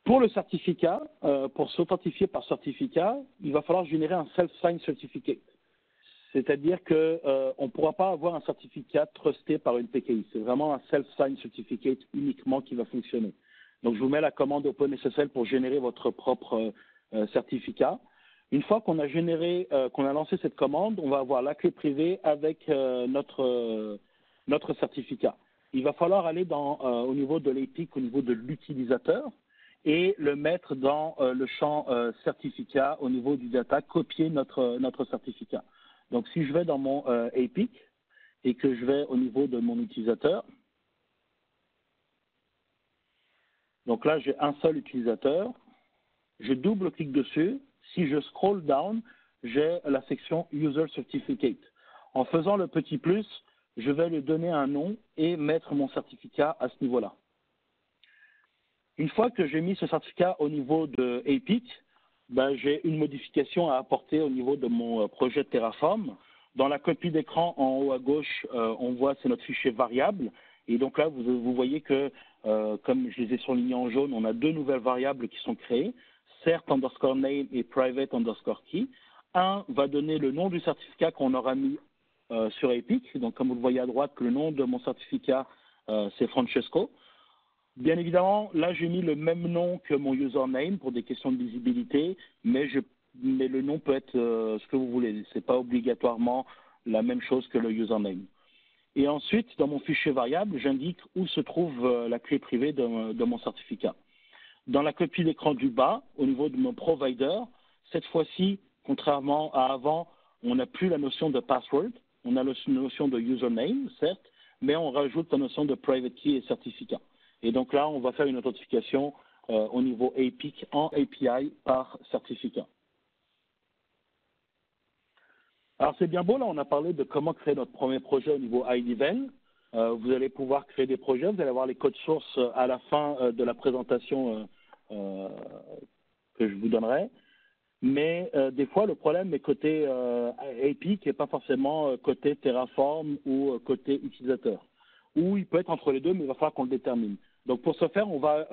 Pour le certificat, pour s'authentifier par certificat, il va falloir générer un self-sign certificate. C'est-à-dire qu'on ne pourra pas avoir un certificat trusté par une PKI. C'est vraiment un self-sign certificate uniquement qui va fonctionner. Donc, je vous mets la commande OpenSSL pour générer votre propre certificat. Une fois qu'on a qu'on a lancé cette commande, on va avoir la clé privée avec notre certificat. Il va falloir aller au niveau de l'EPIC, au niveau de l'utilisateur, et le mettre dans le champ certificat au niveau du data, copier notre certificat. Donc, si je vais dans mon EPIC et que je vais au niveau de mon utilisateur, donc là, j'ai un seul utilisateur, je double-clique dessus. Si je scroll down, j'ai la section User Certificate. En faisant le petit plus, je vais lui donner un nom et mettre mon certificat à ce niveau-là. Une fois que j'ai mis ce certificat au niveau de EPIC, j'ai une modification à apporter au niveau de mon projet Terraform. Dans la copie d'écran, en haut à gauche, on voit c'est notre fichier variable. Et donc là, vous voyez que, comme je les ai surlignés en jaune, on a deux nouvelles variables qui sont créées, cert_name et private_key. Un va donner le nom du certificat qu'on aura mis sur EPIC. Donc, comme vous le voyez à droite, le nom de mon certificat, c'est Francesco. Bien évidemment, là, j'ai mis le même nom que mon username pour des questions de visibilité, mais le nom peut être ce que vous voulez. Ce n'est pas obligatoirement la même chose que le username. Et ensuite, dans mon fichier variable, j'indique où se trouve la clé privée de mon certificat. Dans la copie d'écran du bas, au niveau de mon provider, cette fois-ci, contrairement à avant, on n'a plus la notion de password, on a la notion de username, certes, mais on rajoute la notion de private key et certificat. Et donc là, on va faire une authentification au niveau EPIC en API par certificat. Alors c'est bien beau, là on a parlé de comment créer notre premier projet au niveau iDevel. Vous allez pouvoir créer des projets, vous allez avoir les codes sources à la fin de la présentation que je vous donnerai. Mais des fois le problème est côté EPIC et pas forcément côté Terraform ou côté utilisateur. Ou il peut être entre les deux, mais il va falloir qu'on le détermine. Donc pour ce faire, on va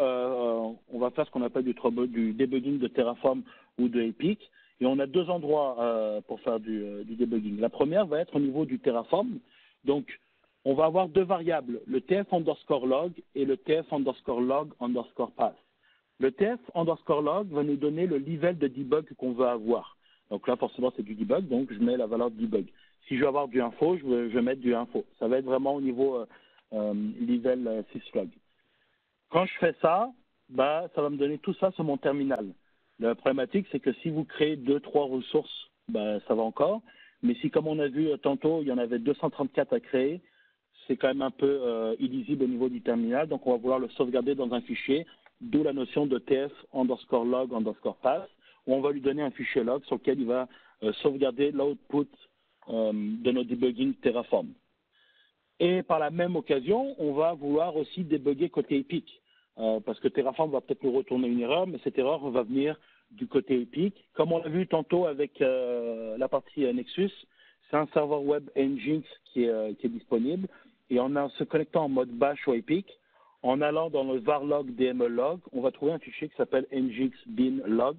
faire ce qu'on appelle du debugging de Terraform ou de EPIC. Et on a deux endroits pour faire du debugging. La première va être au niveau du Terraform. Donc, on va avoir deux variables, le tf_log et le tf_log_path. Le tf_log va nous donner le level de debug qu'on veut avoir. Donc là, forcément, c'est du debug, donc je mets la valeur de debug. Si je veux avoir du info, je vais mettre du info. Ça va être vraiment au niveau level syslog. Quand je fais ça, ça va me donner tout ça sur mon terminal. La problématique, c'est que si vous créez 2-3 ressources, ça va encore. Mais si, comme on a vu tantôt, il y en avait 234 à créer, c'est quand même un peu illisible au niveau du terminal. Donc, on va vouloir le sauvegarder dans un fichier, d'où la notion de tf_log_path, où on va lui donner un fichier log sur lequel il va sauvegarder l'output de nos debugging Terraform. Et par la même occasion, on va vouloir aussi débugger côté EPIC. Parce que Terraform va peut-être nous retourner une erreur, mais cette erreur va venir du côté EPIC. Comme on l'a vu tantôt avec la partie Nexus, c'est un serveur web Nginx qui est disponible. Et en se connectant en mode bash ou EPIC, en allant dans le varlog dmlog, on va trouver un fichier qui s'appelle nginx-bin-log,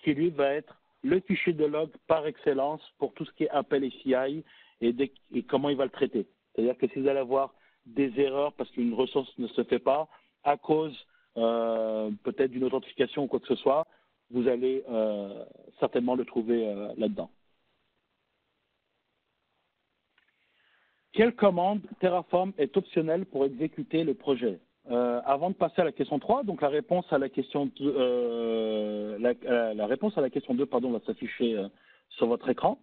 qui lui va être le fichier de log par excellence pour tout ce qui est appel ACI et comment il va le traiter. C'est-à-dire que si vous allez avoir des erreurs parce qu'une ressource ne se fait pas, à cause peut-être d'une authentification ou quoi que ce soit, vous allez certainement le trouver là-dedans. Quelle commande Terraform est optionnelle pour exécuter le projet? Avant de passer à la question 3, donc la réponse à la question 2, la réponse à la question 2 va s'afficher sur votre écran.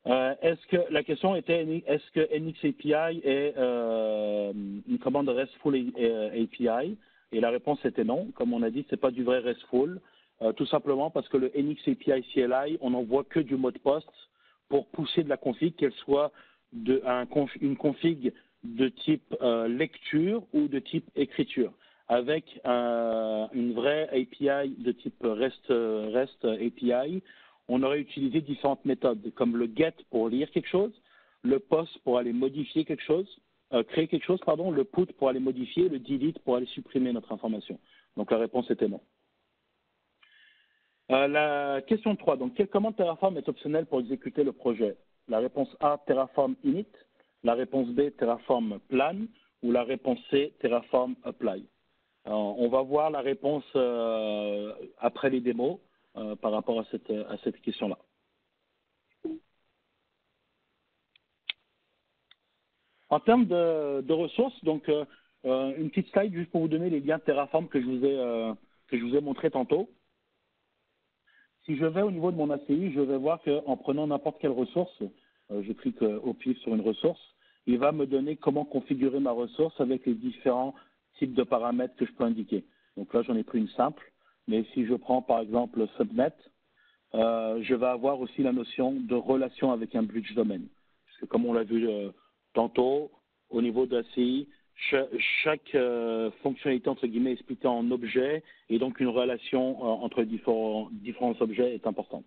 La question était, est-ce que NXAPI est une commande RESTful API? Et la réponse était non. Comme on a dit, c'est pas du vrai RESTful, tout simplement parce que le NXAPI CLI, on n'envoie que du mot de poste pour pousser de la config, qu'elle soit une config de type lecture ou de type écriture, avec une vraie API de type REST API. On aurait utilisé différentes méthodes, comme le get pour lire quelque chose, le post pour aller modifier quelque chose, créer quelque chose, le put pour aller modifier, le delete pour aller supprimer notre information. Donc la réponse était non. La question 3, donc quelle commande Terraform est optionnelle pour exécuter le projet? La réponse A, Terraform init, la réponse B, Terraform plan, ou la réponse C, Terraform apply. On va voir la réponse après les démos. Par rapport à cette question-là. En termes de ressources, donc une petite slide juste pour vous donner les liens Terraform que je vous ai montré tantôt. Si je vais au niveau de mon ACI, je vais voir qu'en prenant n'importe quelle ressource, je clique au pif sur une ressource, il va me donner comment configurer ma ressource avec les différents types de paramètres que je peux indiquer. Donc là, j'en ai pris une simple, mais si je prends par exemple le subnet, je vais avoir aussi la notion de relation avec un bridge domain. Parce que comme on l'a vu tantôt, au niveau de l'ACI, chaque fonctionnalité, entre guillemets, est splittée en objets, et donc une relation entre différents objets est importante.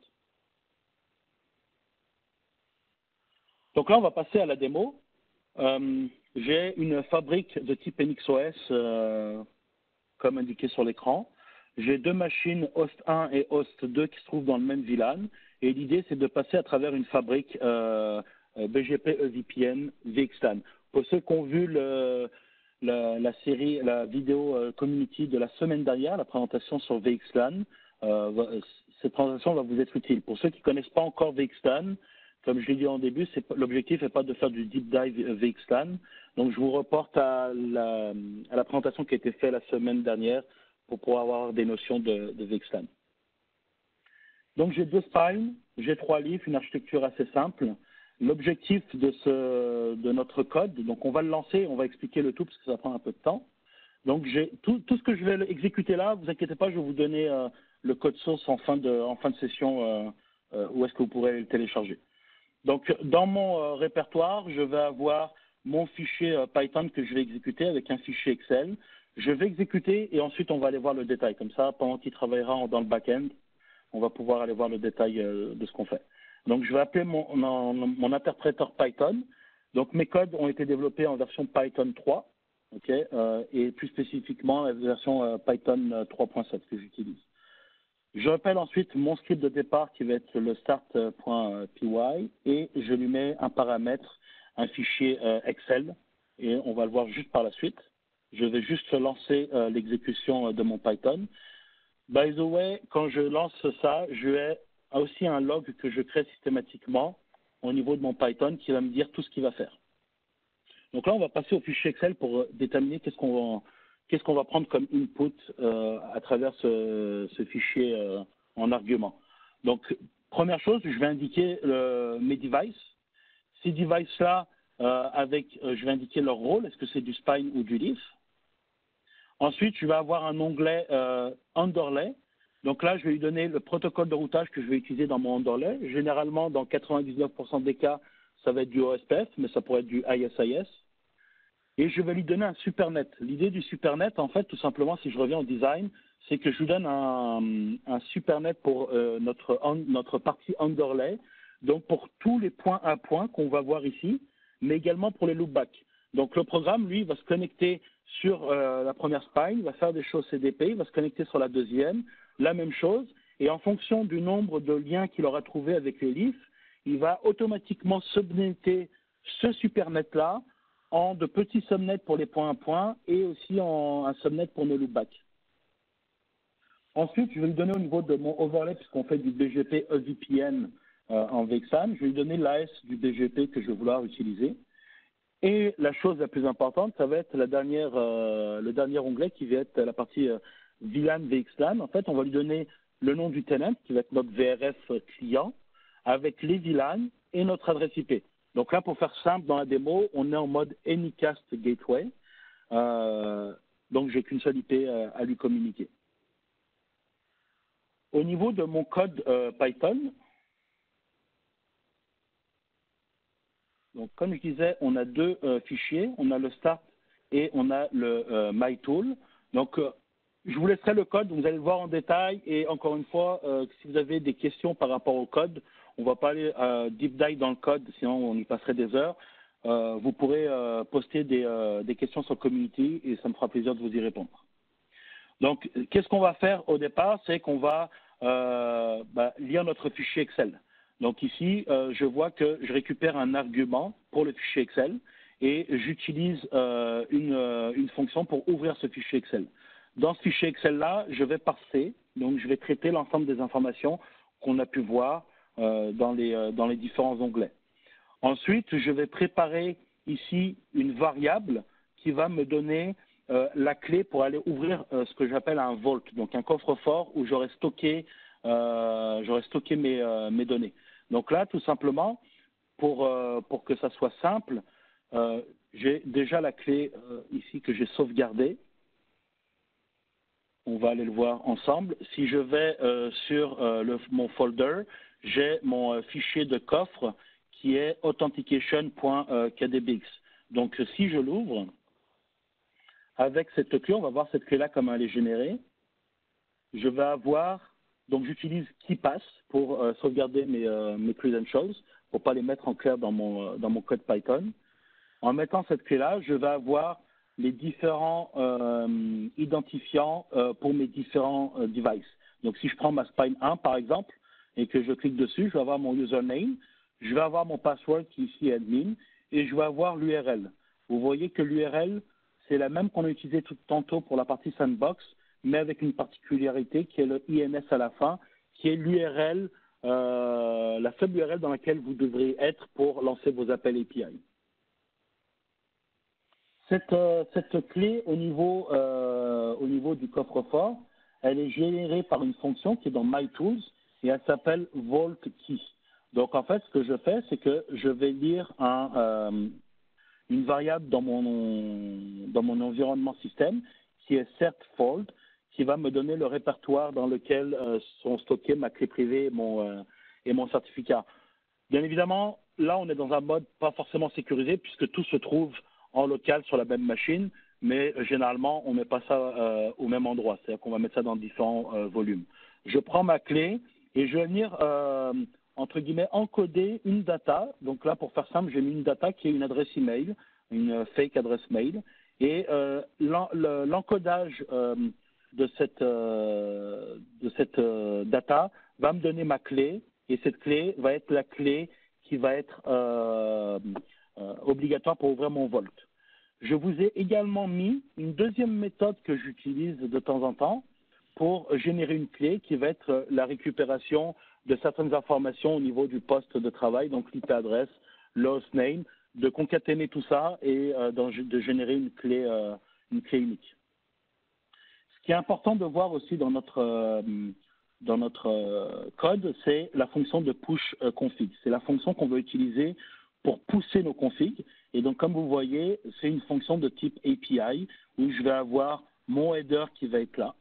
Donc là, on va passer à la démo. J'ai une fabrique de type NixOS, comme indiqué sur l'écran. J'ai deux machines host 1 et host 2 qui se trouvent dans le même VLAN. Et l'idée, c'est de passer à travers une fabrique BGP EVPN VXLAN. Pour ceux qui ont vu la vidéo community de la semaine dernière, la présentation sur VXLAN, cette présentation va vous être utile. Pour ceux qui ne connaissent pas encore VXLAN, comme je l'ai dit en début, l'objectif n'est pas de faire du deep dive VXLAN. Donc, je vous reporte à la présentation qui a été faite la semaine dernière pour pouvoir avoir des notions de VXLAN. Donc j'ai 2 spines, j'ai 3 leafs, une architecture assez simple. L'objectif de notre code, donc on va le lancer, on va expliquer le tout parce que ça prend un peu de temps. Donc j'ai tout ce que je vais exécuter là, vous inquiétez pas, je vais vous donner le code source en fin de session où est-ce que vous pourrez le télécharger. Donc dans mon répertoire, je vais avoir mon fichier Python que je vais exécuter avec un fichier Excel. Je vais exécuter et ensuite on va aller voir le détail. Comme ça, pendant qu'il travaillera dans le back-end, on va pouvoir aller voir le détail de ce qu'on fait. Donc je vais appeler mon interpréteur Python. Donc mes codes ont été développés en version Python 3, okay, et plus spécifiquement la version Python 3.7 que j'utilise. Je rappelle ensuite mon script de départ qui va être le start.py et je lui mets un paramètre, un fichier Excel et on va le voir juste par la suite. Je vais juste lancer l'exécution de mon Python. By the way, quand je lance ça, je vais aussi un log que je crée systématiquement au niveau de mon Python qui va me dire tout ce qu'il va faire. Donc là, on va passer au fichier Excel pour déterminer qu'est-ce qu'on va prendre comme input à travers ce fichier en argument. Donc, première chose, je vais indiquer mes devices. Ces devices-là, je vais indiquer leur rôle, est-ce que c'est du spine ou du leaf. Ensuite, je vais avoir un onglet underlay. Donc là, je vais lui donner le protocole de routage que je vais utiliser dans mon underlay. Généralement, dans 99% des cas, ça va être du OSPF, mais ça pourrait être du ISIS. Et je vais lui donner un supernet. L'idée du supernet, en fait, tout simplement, si je reviens au design, c'est que je lui donne un supernet pour notre partie underlay, donc pour tous les points à points qu'on va voir ici, mais également pour les loopbacks. Donc le programme, lui, va se connecter sur la première spine, il va faire des choses CDP, il va se connecter sur la deuxième, la même chose, et en fonction du nombre de liens qu'il aura trouvé avec les leafs, il va automatiquement subnetter ce supernet-là en de petits subnets pour les points à points et aussi en un subnet pour nos loopbacks. Ensuite, je vais lui donner au niveau de mon overlay, puisqu'on fait du BGP EVPN en VXLAN, je vais lui donner l'AS du BGP que je vais vouloir utiliser. Et la chose la plus importante, ça va être le dernier onglet qui va être la partie VLAN VXLAN. En fait, on va lui donner le nom du tenant, qui va être notre VRF client, avec les VLAN et notre adresse IP. Donc là, pour faire simple, dans la démo, on est en mode Anycast Gateway. Donc, j'ai qu'une seule IP à lui communiquer. Au niveau de mon code Python, donc comme je disais, on a 2 fichiers. On a le start et on a le mytool. Donc, je vous laisserai le code, vous allez le voir en détail. Et encore une fois, si vous avez des questions par rapport au code, on ne va pas aller deep dive dans le code, sinon on y passerait des heures. Vous pourrez poster des questions sur le community et ça me fera plaisir de vous y répondre. Donc, qu'est-ce qu'on va faire au départ? C'est qu'on va lire notre fichier Excel. Donc ici, je vois que je récupère un argument pour le fichier Excel et j'utilise une fonction pour ouvrir ce fichier Excel. Dans ce fichier Excel-là, je vais parser, donc je vais traiter l'ensemble des informations qu'on a pu voir dans les différents onglets. Ensuite, je vais préparer ici une variable qui va me donner la clé pour aller ouvrir ce que j'appelle un vault, donc un coffre-fort où j'aurai stocké mes données. Donc là, tout simplement, pour que ça soit simple, j'ai déjà la clé ici que j'ai sauvegardée. On va aller le voir ensemble. Si je vais sur mon folder, j'ai mon fichier de coffre qui est authentication.kdbx. Donc, si je l'ouvre, avec cette clé, on va voir cette clé-là, comment elle est générée. Je vais avoir, donc j'utilise KeePass pour sauvegarder mes credentials, pour ne pas les mettre en clair dans mon code Python. En mettant cette clé-là, je vais avoir les différents identifiants pour mes différents devices. Donc, si je prends ma spine 1, par exemple, et que je clique dessus, je vais avoir mon username, je vais avoir mon password qui est ici admin, et je vais avoir l'URL. Vous voyez que l'URL, c'est la même qu'on a utilisée tout tantôt pour la partie sandbox, mais avec une particularité qui est le INS à la fin, qui est l'URL, la seule URL dans laquelle vous devrez être pour lancer vos appels API. Cette clé au niveau au niveau du coffre-fort, elle est générée par une fonction qui est dans MyTools et elle s'appelle VaultKey. Donc, en fait, ce que je fais, c'est que je vais lire une variable dans mon environnement système qui est certFault, qui va me donner le répertoire dans lequel sont stockés ma clé privée et mon certificat. Bien évidemment, là, on est dans un mode pas forcément sécurisé puisque tout se trouve en local sur la même machine, mais généralement, on ne met pas ça au même endroit. C'est-à-dire qu'on va mettre ça dans différents volumes. Je prends ma clé et je vais venir, entre guillemets, encoder une data. Donc là, pour faire simple, j'ai mis une data qui est une adresse email, une fake adresse mail. Et l'encodage de cette data va me donner ma clé. Et cette clé va être la clé qui va être obligatoire pour ouvrir mon Vault. Je vous ai également mis une deuxième méthode que j'utilise de temps en temps pour générer une clé qui va être la récupération de certaines informations au niveau du poste de travail, donc l'IP adresse, le hostname, de concaténer tout ça et de générer une clé unique. Ce qui est important de voir aussi dans notre code, c'est la fonction de push config. C'est la fonction qu'on veut utiliser pour pousser nos configs. Et donc, comme vous voyez, c'est une fonction de type API où je vais avoir mon header qui va être là.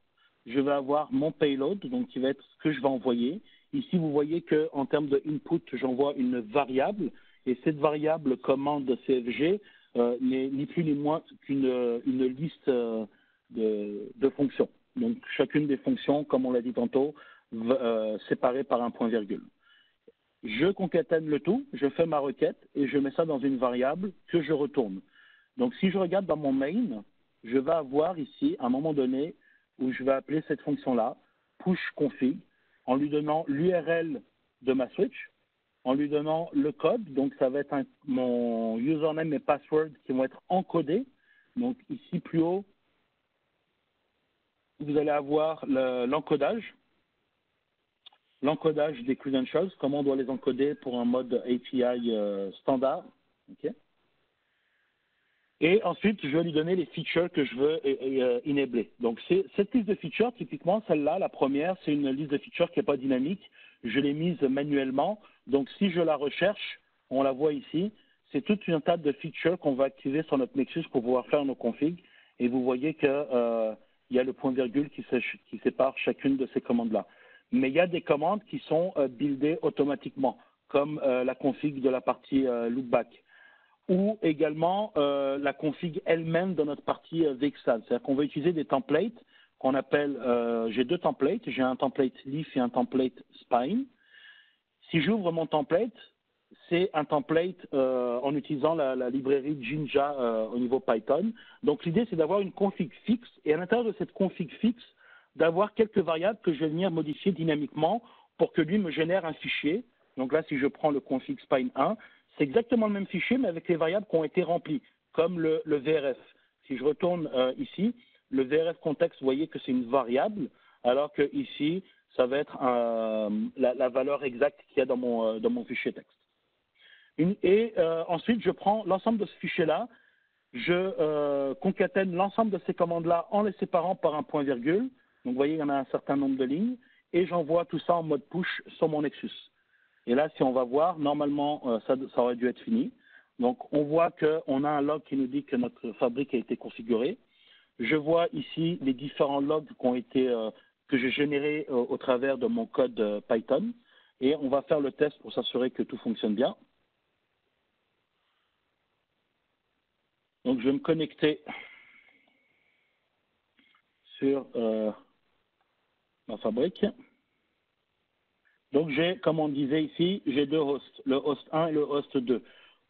Je vais avoir mon payload, donc qui va être ce que je vais envoyer. Ici, vous voyez qu'en termes de input, j'envoie une variable. Et cette variable commande CFG n'est ni plus ni moins qu'une liste de fonctions. Donc, chacune des fonctions, comme on l'a dit tantôt, séparée par un point-virgule. Je concatène le tout, je fais ma requête et je mets ça dans une variable que je retourne. Donc, si je regarde dans mon main, je vais avoir ici, à un moment donné, où je vais appeler cette fonction-là, pushConfig, en lui donnant l'URL de ma switch, en lui donnant le code. Donc, ça va être mon username et password qui vont être encodés. Donc, ici, plus haut, vous allez avoir l'encodage. L'encodage des credentials, comment on doit les encoder pour un mode API standard. Okay. Et ensuite, je vais lui donner les features que je veux enabler. Donc, cette liste de features, typiquement, celle-là, la première, c'est une liste de features qui n'est pas dynamique. Je l'ai mise manuellement. Donc, si je la recherche, on la voit ici, c'est toute une tas de features qu'on va activer sur notre Nexus pour pouvoir faire nos configs. Et vous voyez qu'il y a le point-virgule qui sépare chacune de ces commandes-là. Mais il y a des commandes qui sont buildées automatiquement, comme la config de la partie loopback, ou également la config elle-même de notre partie VXLAN. C'est-à-dire qu'on va utiliser des templates qu'on appelle, j'ai deux templates, j'ai un template leaf et un template spine. Si j'ouvre mon template, c'est un template en utilisant la librairie Jinja au niveau Python. Donc l'idée, c'est d'avoir une config fixe, et à l'intérieur de cette config fixe, d'avoir quelques variables que je vais venir modifier dynamiquement pour que lui me génère un fichier. Donc là, si je prends le config spine 1, c'est exactement le même fichier, mais avec les variables qui ont été remplies, comme le VRF. Si je retourne ici, le VRF contexte, vous voyez que c'est une variable, alors que ici, ça va être la valeur exacte qu'il y a dans mon fichier texte. Ensuite, je prends l'ensemble de ce fichier-là, je concatène l'ensemble de ces commandes-là en les séparant par un point-virgule. Donc, vous voyez, il y en a un certain nombre de lignes. Et j'envoie tout ça en mode push sur mon Nexus. Et là, si on va voir, normalement, ça aurait dû être fini. Donc, on voit qu'on a un log qui nous dit que notre fabrique a été configurée. Je vois ici les différents logs que j'ai générés au travers de mon code Python. Et on va faire le test pour s'assurer que tout fonctionne bien. Donc, je vais me connecter sur ma fabrique. Donc, comme on disait ici, j'ai deux hosts, le host 1 et le host 2.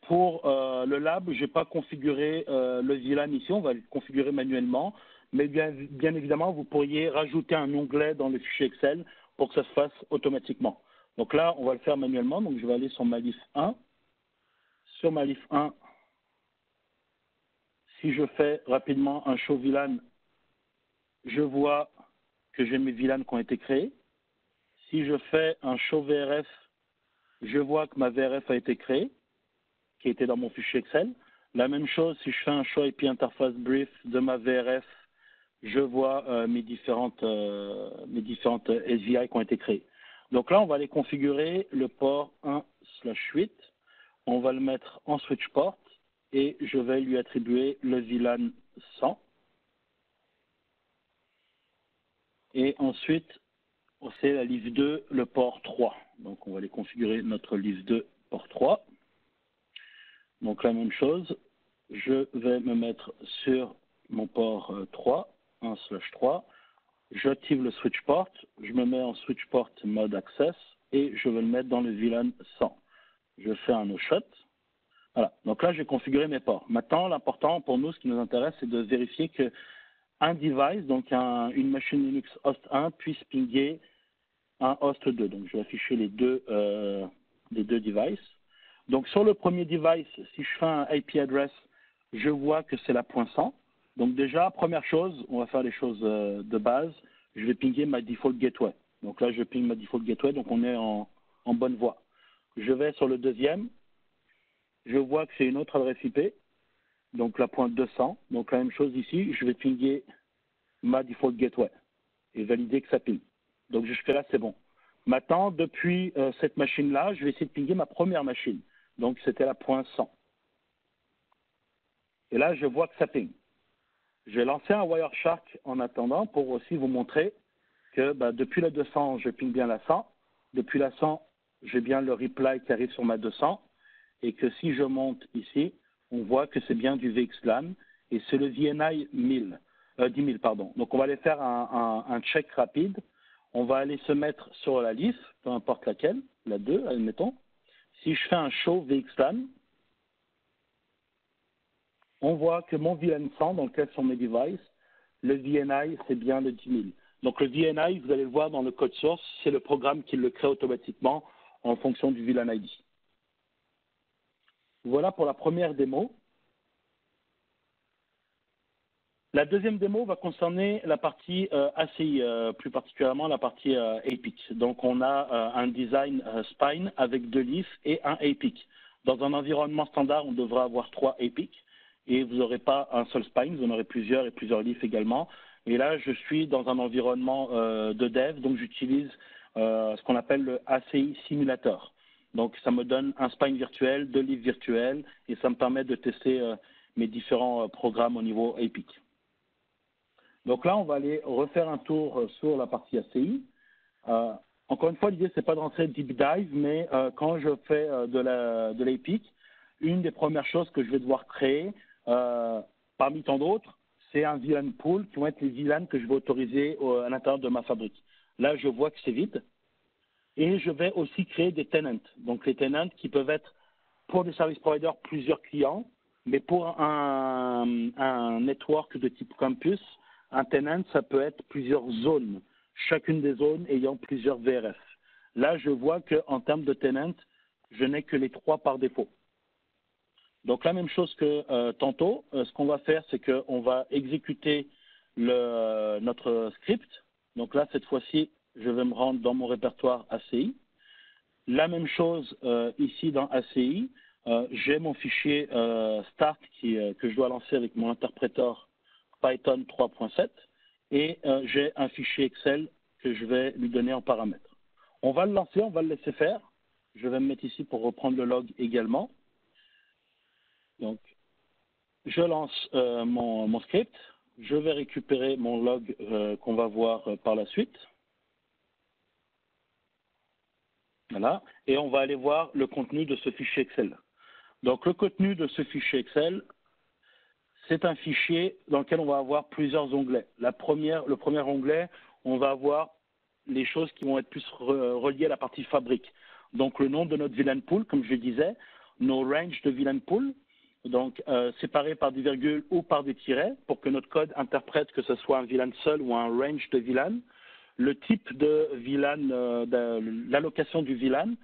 Pour le lab, je n'ai pas configuré le VLAN ici, on va le configurer manuellement. Mais bien évidemment, vous pourriez rajouter un onglet dans le fichier Excel pour que ça se fasse automatiquement. Donc là, on va le faire manuellement. Donc, je vais aller sur ma liste 1. Sur ma liste 1, si je fais rapidement un show VLAN, je vois que j'ai mes VLAN qui ont été créés. Si je fais un show VRF, je vois que ma VRF a été créée, qui était dans mon fichier Excel. La même chose, si je fais un show IP interface brief de ma VRF, je vois mes différentes SVI qui ont été créées. Donc là, on va aller configurer le port 1/8. On va le mettre en switch port et je vais lui attribuer le VLAN 100. Et ensuite, c'est la liste 2, le port 3. Donc on va aller configurer notre liste 2, port 3. Donc la même chose, je vais me mettre sur mon port 3, 1/3. J'active le switch port, je me mets en switch port mode access et je vais le mettre dans le VLAN 100. Je fais un no shot. Voilà, donc là j'ai configuré mes ports. Maintenant, l'important pour nous, ce qui nous intéresse, c'est de vérifier que un device, donc une machine Linux host 1, puisse pinguer un host 2. Donc je vais afficher les deux devices. Donc sur le premier device, si je fais un IP address, je vois que c'est la .100. Donc déjà, première chose, on va faire les choses de base. Je vais pinguer ma default gateway. Donc là, je ping ma default gateway, donc on est en bonne voie. Je vais sur le deuxième. Je vois que c'est une autre adresse IP, donc la .200. Donc la même chose ici, je vais pinguer ma default gateway et valider que ça ping. Donc jusque-là, c'est bon. Maintenant, depuis cette machine-là, je vais essayer de pinguer ma première machine. Donc c'était la .100. Et là, je vois que ça ping. Je vais lancer un Wireshark en attendant pour aussi vous montrer que depuis la 200, je ping bien la 100. Depuis la 100, j'ai bien le reply qui arrive sur ma 200. Et que si je monte ici, on voit que c'est bien du VXLAN et c'est le VNI 10 000. Pardon. Donc on va aller faire un check rapide. On va aller se mettre sur la liste, peu importe laquelle, la 2, admettons. Si je fais un show VXLAN, on voit que mon VLAN 100, dans lequel sont mes devices, le VNI, c'est bien le 10 000. Donc le VNI, vous allez le voir dans le code source, c'est le programme qui le crée automatiquement en fonction du VLAN ID. Voilà pour la première démo. La deuxième démo va concerner la partie ACI, plus particulièrement la partie APIC. Donc on a un design spine avec 2 leafs et un APIC. Dans un environnement standard, on devrait avoir 3 APIC et vous n'aurez pas un seul spine, vous en aurez plusieurs et plusieurs leafs également. Et là, je suis dans un environnement de dev, donc j'utilise ce qu'on appelle le ACI Simulator. Donc ça me donne un spine virtuel, 2 leafs virtuels et ça me permet de tester mes différents programmes au niveau APIC. Donc là, on va aller refaire un tour sur la partie ACI. Encore une fois, l'idée, c'est pas de rentrer deep dive, mais quand je fais de l'APIC, une des premières choses que je vais devoir créer, parmi tant d'autres, c'est un VLAN pool qui vont être les VLAN que je vais autoriser à l'intérieur de ma fabrique. Là, je vois que c'est vide. Et je vais aussi créer des tenants. Donc les tenants qui peuvent être pour des service providers plusieurs clients, mais pour un network de type campus, un tenant, ça peut être plusieurs zones, chacune des zones ayant plusieurs VRF. Là, je vois qu'en termes de tenant, je n'ai que les 3 par défaut. Donc la même chose que tantôt, ce qu'on va faire, c'est qu'on va exécuter notre script. Donc là, cette fois-ci, je vais me rendre dans mon répertoire ACI. La même chose ici dans ACI, j'ai mon fichier start que je dois lancer avec mon interpréteur Python 3.7 et j'ai un fichier Excel que je vais lui donner en paramètres. On va le lancer, on va le laisser faire. Je vais me mettre ici pour reprendre le log également. Donc, je lance mon script. Je vais récupérer mon log qu'on va voir par la suite. Voilà. Et on va aller voir le contenu de ce fichier Excel. Donc, le contenu de ce fichier Excel, c'est un fichier dans lequel on va avoir plusieurs onglets. Le premier onglet, on va avoir les choses qui vont être plus reliées à la partie fabrique. Donc, le nom de notre VLAN pool, comme je le disais, nos ranges de VLAN pool, donc séparés par des virgules ou par des tirets pour que notre code interprète que ce soit un VLAN seul ou un range de VLAN. Le type de VLAN, l'allocation du VLAN,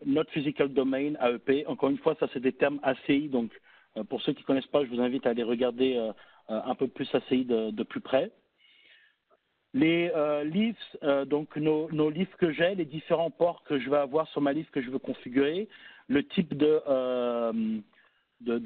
notre physical domain, AEP. Encore une fois, ça c'est des termes ACI, donc pour ceux qui ne connaissent pas, je vous invite à aller regarder un peu plus ACI de plus près. Les leafs, donc nos leafs que j'ai, les différents ports que je vais avoir sur ma leaf que je veux configurer, le type de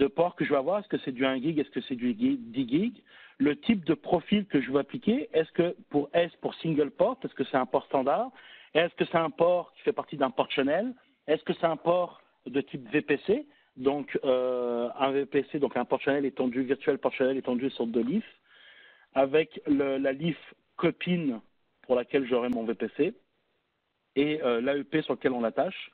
port que je vais avoir, est-ce que c'est du 1 gig, est-ce que c'est du 10 gig, le type de profil que je veux appliquer. Est-ce que pour S, pour single port, est-ce que c'est un port standard? Est-ce que c'est un port qui fait partie d'un port Channel? Est-ce que c'est un port de type VPC? Donc, un VPC, donc un port Channel étendu, virtuel port Channel étendu sur 2 leafs, avec la leaf copine pour laquelle j'aurai mon VPC et l'AEP sur lequel on l'attache.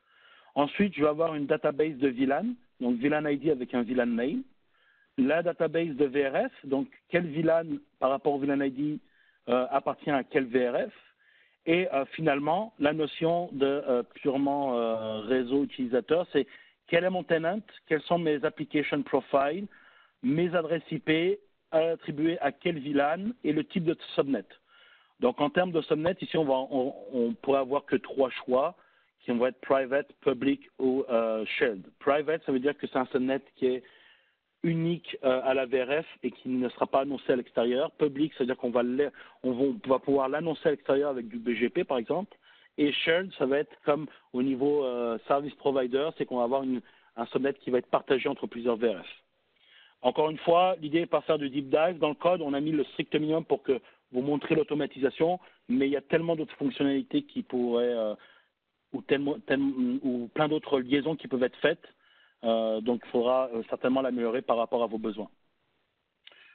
Ensuite, je vais avoir une database de VLAN, donc VLAN ID avec un VLAN name. La database de VRF, donc quel VLAN par rapport au VLAN ID appartient à quel VRF. Et finalement, la notion de purement réseau utilisateur, c'est quel est mon tenant, quels sont mes application profiles, mes adresses IP attribuées à quel VLAN et le type de subnet. Donc en termes de subnet, ici on pourrait avoir que 3 choix qui vont être private, public ou shared. Private, ça veut dire que c'est un subnet qui est unique à la VRF et qui ne sera pas annoncé à l'extérieur. Public, c'est-à-dire qu'on va pouvoir l'annoncer à l'extérieur avec du BGP par exemple. Et shared, ça va être comme au niveau service provider, c'est qu'on va avoir un subnet qui va être partagé entre plusieurs VRF. Encore une fois, l'idée n'est pas de faire du deep dive. Dans le code, on a mis le strict minimum pour que vous montrez l'automatisation, mais il y a tellement d'autres fonctionnalités qui pourraient, ou plein d'autres liaisons qui peuvent être faites. Donc, il faudra certainement l'améliorer par rapport à vos besoins.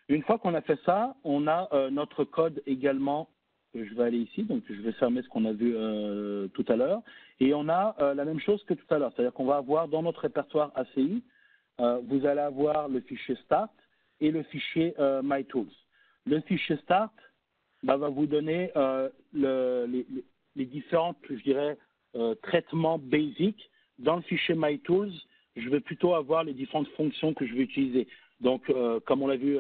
Une fois qu'on a fait ça, on a notre code également. Je vais aller ici, donc je vais fermer ce qu'on a vu tout à l'heure. Et on a la même chose que tout à l'heure, c'est-à-dire qu'on va avoir dans notre répertoire ACI, vous allez avoir le fichier start et le fichier MyTools. Le fichier start va vous donner les différents, je dirais, traitements basiques. Dans le fichier MyTools, je vais plutôt avoir les différentes fonctions que je vais utiliser. Donc, comme on l'a vu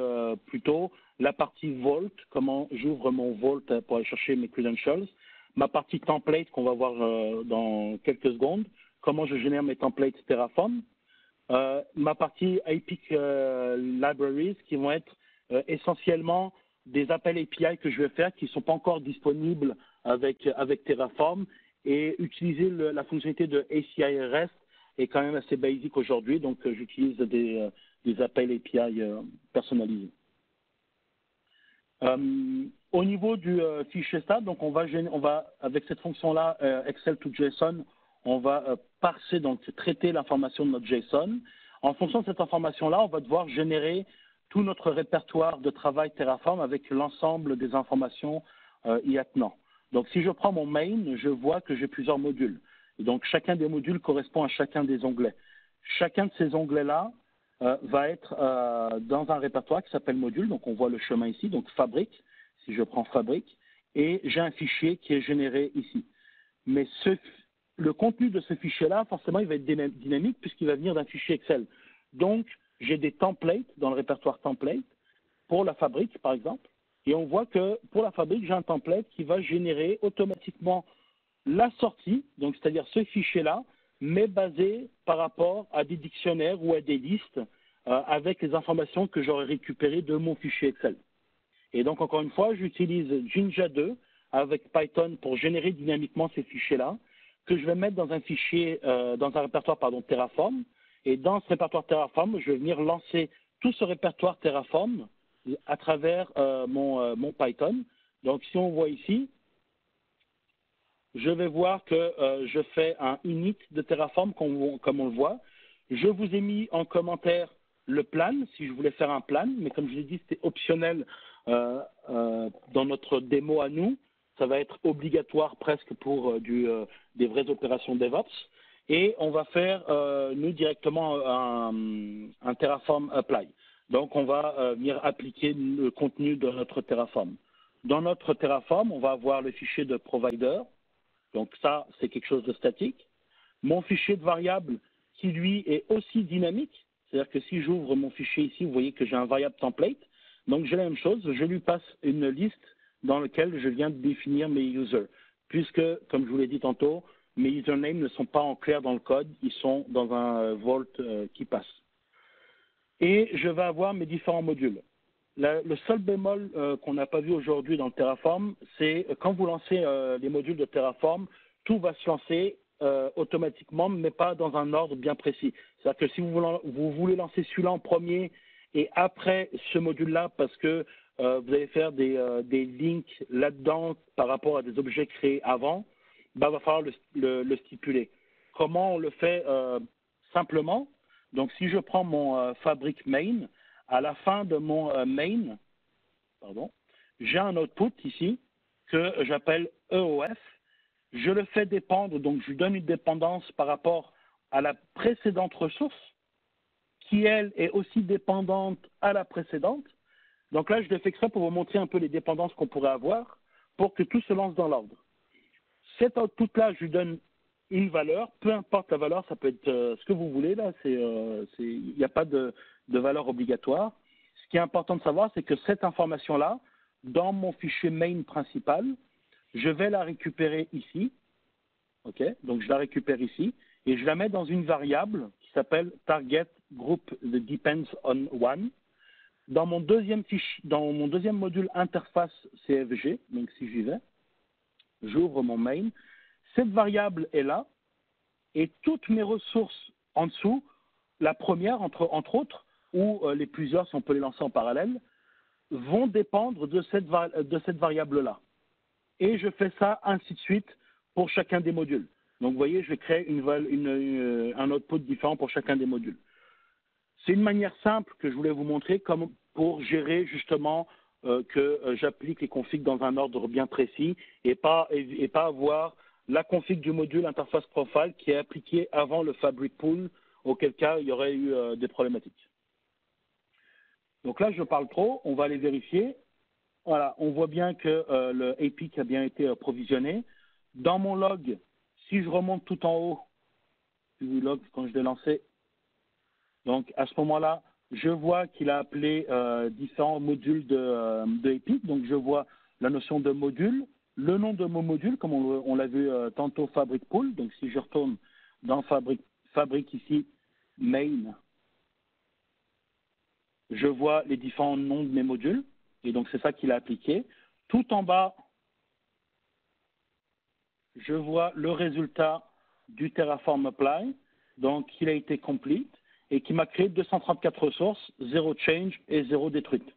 plus tôt, la partie Vault, comment j'ouvre mon Vault pour aller chercher mes credentials, ma partie template qu'on va voir dans quelques secondes, comment je génère mes templates Terraform, ma partie Epic Libraries qui vont être essentiellement des appels API que je vais faire qui ne sont pas encore disponibles avec Terraform et utiliser la fonctionnalité de ACI REST est quand même assez basique aujourd'hui, donc j'utilise des appels API personnalisés. Au niveau du fichier start, donc on va avec cette fonction-là, Excel to JSON, on va parser, donc traiter l'information de notre JSON. En fonction de cette information-là, on va devoir générer tout notre répertoire de travail Terraform avec l'ensemble des informations y attenant. Donc si je prends mon main, je vois que j'ai plusieurs modules. Et donc chacun des modules correspond à chacun des onglets. Chacun de ces onglets-là va être dans un répertoire qui s'appelle module, donc on voit le chemin ici, donc fabrique, si je prends fabrique, et j'ai un fichier qui est généré ici. Mais le contenu de ce fichier-là, forcément, il va être dynamique puisqu'il va venir d'un fichier Excel. Donc, j'ai des templates dans le répertoire template pour la fabrique, par exemple, et on voit que pour la fabrique, j'ai un template qui va générer automatiquement la sortie, donc c'est-à-dire ce fichier-là, mais basé par rapport à des dictionnaires ou à des listes avec les informations que j'aurais récupérées de mon fichier Excel. Et donc, encore une fois, j'utilise Jinja 2 avec Python pour générer dynamiquement ces fichiers-là, que je vais mettre dans un fichier, dans un répertoire Terraform. Et dans ce répertoire Terraform, je vais venir lancer tout ce répertoire Terraform à travers mon Python. Donc, si on voit ici, je vais voir que je fais un init de Terraform comme on le voit. Je vous ai mis en commentaire le plan, si je voulais faire un plan, mais comme je l'ai dit, c'était optionnel dans notre démo à nous. Ça va être obligatoire presque pour des vraies opérations DevOps. Et on va faire, nous, directement un Terraform Apply. Donc, on va venir appliquer le contenu de notre Terraform. Dans notre Terraform, on va avoir le fichier de provider. Donc, ça, c'est quelque chose de statique. Mon fichier de variable qui, lui, est aussi dynamique. C'est-à-dire que si j'ouvre mon fichier ici, vous voyez que j'ai un variable template. Donc, j'ai la même chose. Je lui passe une liste dans laquelle je viens de définir mes users. Puisque, comme je vous l'ai dit tantôt, mes usernames ne sont pas en clair dans le code. Ils sont dans un Vault qui passe. Et je vais avoir mes différents modules. Le seul bémol qu'on n'a pas vu aujourd'hui dans le Terraform, c'est quand vous lancez les modules de Terraform, tout va se lancer automatiquement, mais pas dans un ordre bien précis. C'est-à-dire que si vous voulez lancer celui-là en premier et après ce module-là, parce que vous allez faire des links là-dedans par rapport à des objets créés avant, bah, va falloir le stipuler. Comment on le fait simplement? Donc, si je prends mon fabric main, à la fin de mon main, j'ai un output ici que j'appelle EOF. Je le fais dépendre, donc je lui donne une dépendance par rapport à la précédente ressource, qui, elle, est aussi dépendante à la précédente. Donc là, je le fais exprès pour vous montrer un peu les dépendances qu'on pourrait avoir pour que tout se lance dans l'ordre. Cet output-là, je lui donne une valeur, peu importe la valeur, ça peut être ce que vous voulez, là, il n'y a pas de valeur obligatoire. Ce qui est important de savoir, c'est que cette information-là, dans mon fichier main principal, je vais la récupérer ici, ok? Donc je la récupère ici, et je la mets dans une variable qui s'appelle target group that depends on one. Dans mon deuxième module interface CFG, donc si j'y vais, j'ouvre mon main, cette variable est là, et toutes mes ressources en dessous, la première entre autres, ou les plusieurs si on peut les lancer en parallèle, vont dépendre de cette variable-là. Et je fais ça ainsi de suite pour chacun des modules. Donc vous voyez, je vais créer un output différent pour chacun des modules. C'est une manière simple que je voulais vous montrer comme pour gérer justement que j'applique les configs dans un ordre bien précis et pas avoir la config du module interface profile qui est appliquée avant le fabric pool, auquel cas il y aurait eu des problématiques. Donc là, je parle trop, on va aller vérifier. Voilà, on voit bien que le APIC a bien été provisionné. Dans mon log, si je remonte tout en haut du log quand je l'ai lancé, donc à ce moment-là, je vois qu'il a appelé différents modules de APIC. Donc je vois la notion de module, le nom de mon module, comme on l'a vu tantôt, Fabric Pool. Donc si je retourne dans Fabric ici, Main, je vois les différents noms de mes modules. Et donc c'est ça qu'il a appliqué. Tout en bas, je vois le résultat du Terraform Apply, donc il a été complete et qui m'a créé 234 ressources, 0 change et 0 détruite.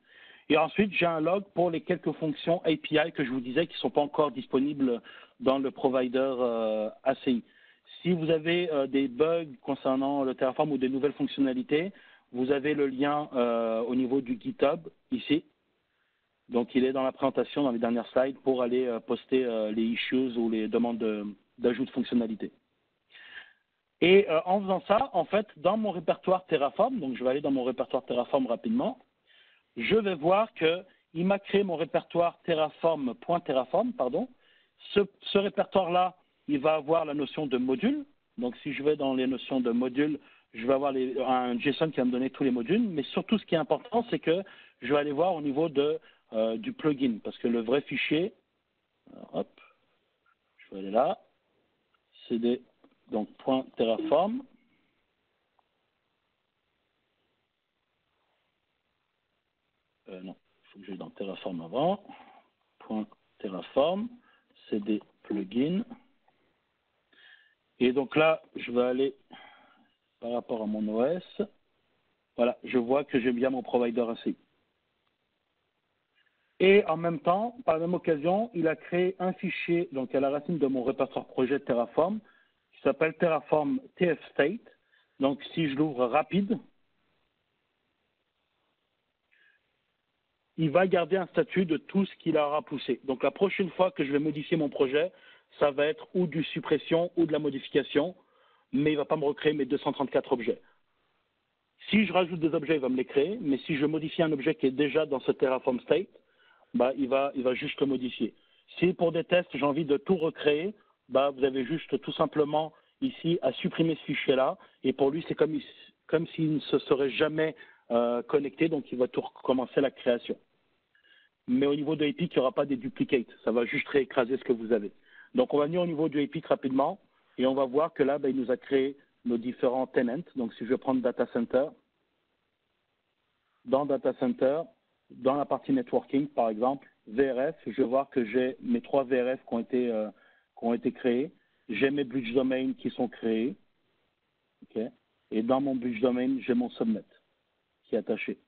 Et ensuite, j'ai un log pour les quelques fonctions API que je vous disais qui ne sont pas encore disponibles dans le provider ACI. Si vous avez des bugs concernant le Terraform ou des nouvelles fonctionnalités, vous avez le lien au niveau du GitHub ici. Donc, il est dans la présentation, dans les dernières slides, pour aller poster les issues ou les demandes d'ajout de fonctionnalités. Et en faisant ça, en fait, dans mon répertoire Terraform, donc je vais aller dans mon répertoire Terraform rapidement, je vais voir qu'il m'a créé mon répertoire Terraform.Terraform, pardon. Ce répertoire-là, il va avoir la notion de module. Donc, si je vais dans les notions de module, je vais avoir un JSON qui va me donner tous les modules. Mais surtout, ce qui est important, c'est que je vais aller voir au niveau du plugin. Parce que le vrai fichier, hop, je vais aller là, cd, donc .terraform. Non, il faut que j'aille dans Terraform avant. .terraform, cd plugin. Et donc là, je vais aller par rapport à mon OS. Voilà, je vois que j'ai bien mon provider ACI. Et en même temps, par la même occasion, il a créé un fichier, donc à la racine de mon répertoire projet Terraform, qui s'appelle Terraform TF-State. Donc si je l'ouvre rapide, il va garder un statut de tout ce qu'il aura poussé. Donc la prochaine fois que je vais modifier mon projet, ça va être ou du suppression ou de la modification, mais il ne va pas me recréer mes 234 objets. Si je rajoute des objets, il va me les créer, mais si je modifie un objet qui est déjà dans ce Terraform State, bah, il va juste le modifier. Si pour des tests, j'ai envie de tout recréer, bah, vous avez juste tout simplement ici à supprimer ce fichier-là, et pour lui, c'est comme s'il ne se serait jamais connecté, donc il va tout recommencer la création. Mais au niveau de Epic, il n'y aura pas des duplicates, ça va juste réécraser ce que vous avez. Donc on va venir au niveau du Epic rapidement, et on va voir que là, bah, il nous a créé nos différents tenants. Donc si je vais prendre Data Center, dans Data Center, dans la partie networking, par exemple, VRF, je vais voir que j'ai mes 3 VRF qui ont été créés. J'ai mes bridge domains qui sont créés. Okay. Et dans mon bridge domain, j'ai mon subnet qui est attaché.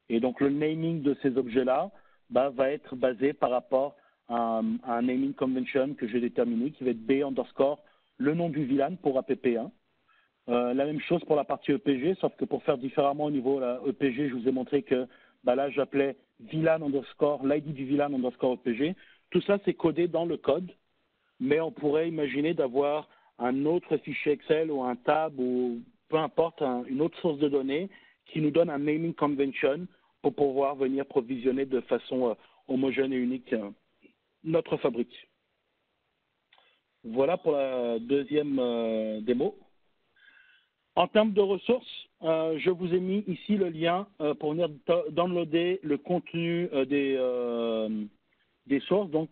Et donc, le naming de ces objets-là, va être basé par rapport à un naming convention que j'ai déterminé, qui va être B underscore le nom du VLAN pour APP1. La même chose pour la partie EPG, sauf que pour faire différemment au niveau de la EPG, je vous ai montré que là, j'appelais VLAN underscore, l'ID du VLAN underscore EPG. Tout ça, c'est codé dans le code, mais on pourrait imaginer d'avoir un autre fichier Excel ou un tab ou peu importe, une autre source de données qui nous donne un naming convention pour pouvoir venir provisionner de façon homogène et unique notre fabrique. Voilà pour la deuxième démo. En termes de ressources, je vous ai mis ici le lien pour venir downloader le contenu des sources. Donc,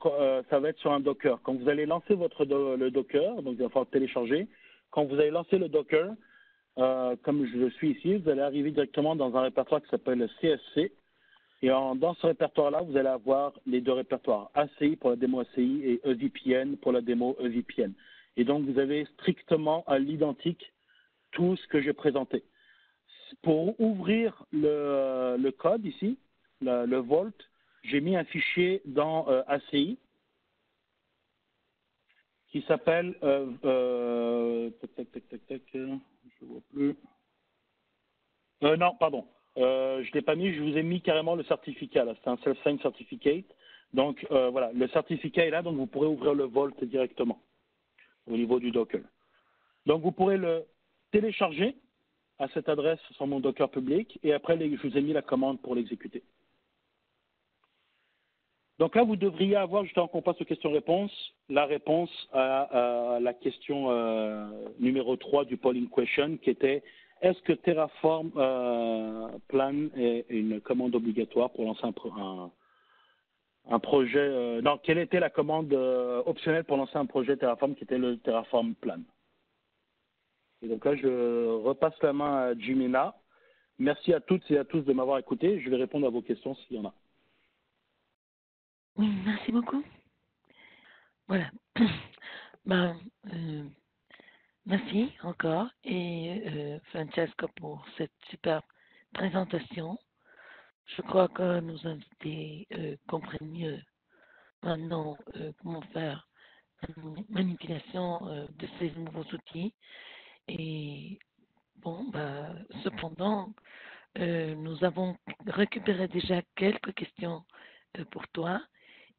ça va être sur un Docker. Quand vous allez lancer le Docker, donc il va falloir télécharger. Quand vous allez lancer le Docker, comme je le suis ici, vous allez arriver directement dans un répertoire qui s'appelle le CSC. Et dans ce répertoire-là, vous allez avoir les deux répertoires, ACI pour la démo ACI et EVPN pour la démo EVPN. Et donc, vous avez strictement à l'identique tout ce que j'ai présenté. Pour ouvrir le code ici, le Vault, j'ai mis un fichier dans ACI qui s'appelle je vois plus. Non, pardon. Je ne l'ai pas mis, je vous ai mis carrément le certificat. C'est un self-signed certificate. Donc, voilà, le certificat est là, donc vous pourrez ouvrir le Vault directement au niveau du Docker. Donc, vous pourrez le télécharger à cette adresse sur mon Docker public et après, je vous ai mis la commande pour l'exécuter. Donc là, vous devriez avoir, justement qu'on passe aux questions-réponses, la réponse à la question numéro 3 du polling question qui était est-ce que Terraform Plan est une commande obligatoire pour lancer un projet non, quelle était la commande optionnelle pour lancer un projet Terraform qui était le Terraform Plan? Et donc là, je repasse la main à Jimena. Merci à toutes et à tous de m'avoir écouté. Je vais répondre à vos questions s'il y en a. Oui, merci beaucoup. Voilà. Ben, merci encore et Francesco pour cette superbe présentation. Je crois que nos invités comprennent mieux maintenant comment faire une manipulation de ces nouveaux outils. Et bon, bah, cependant, nous avons récupéré déjà quelques questions pour toi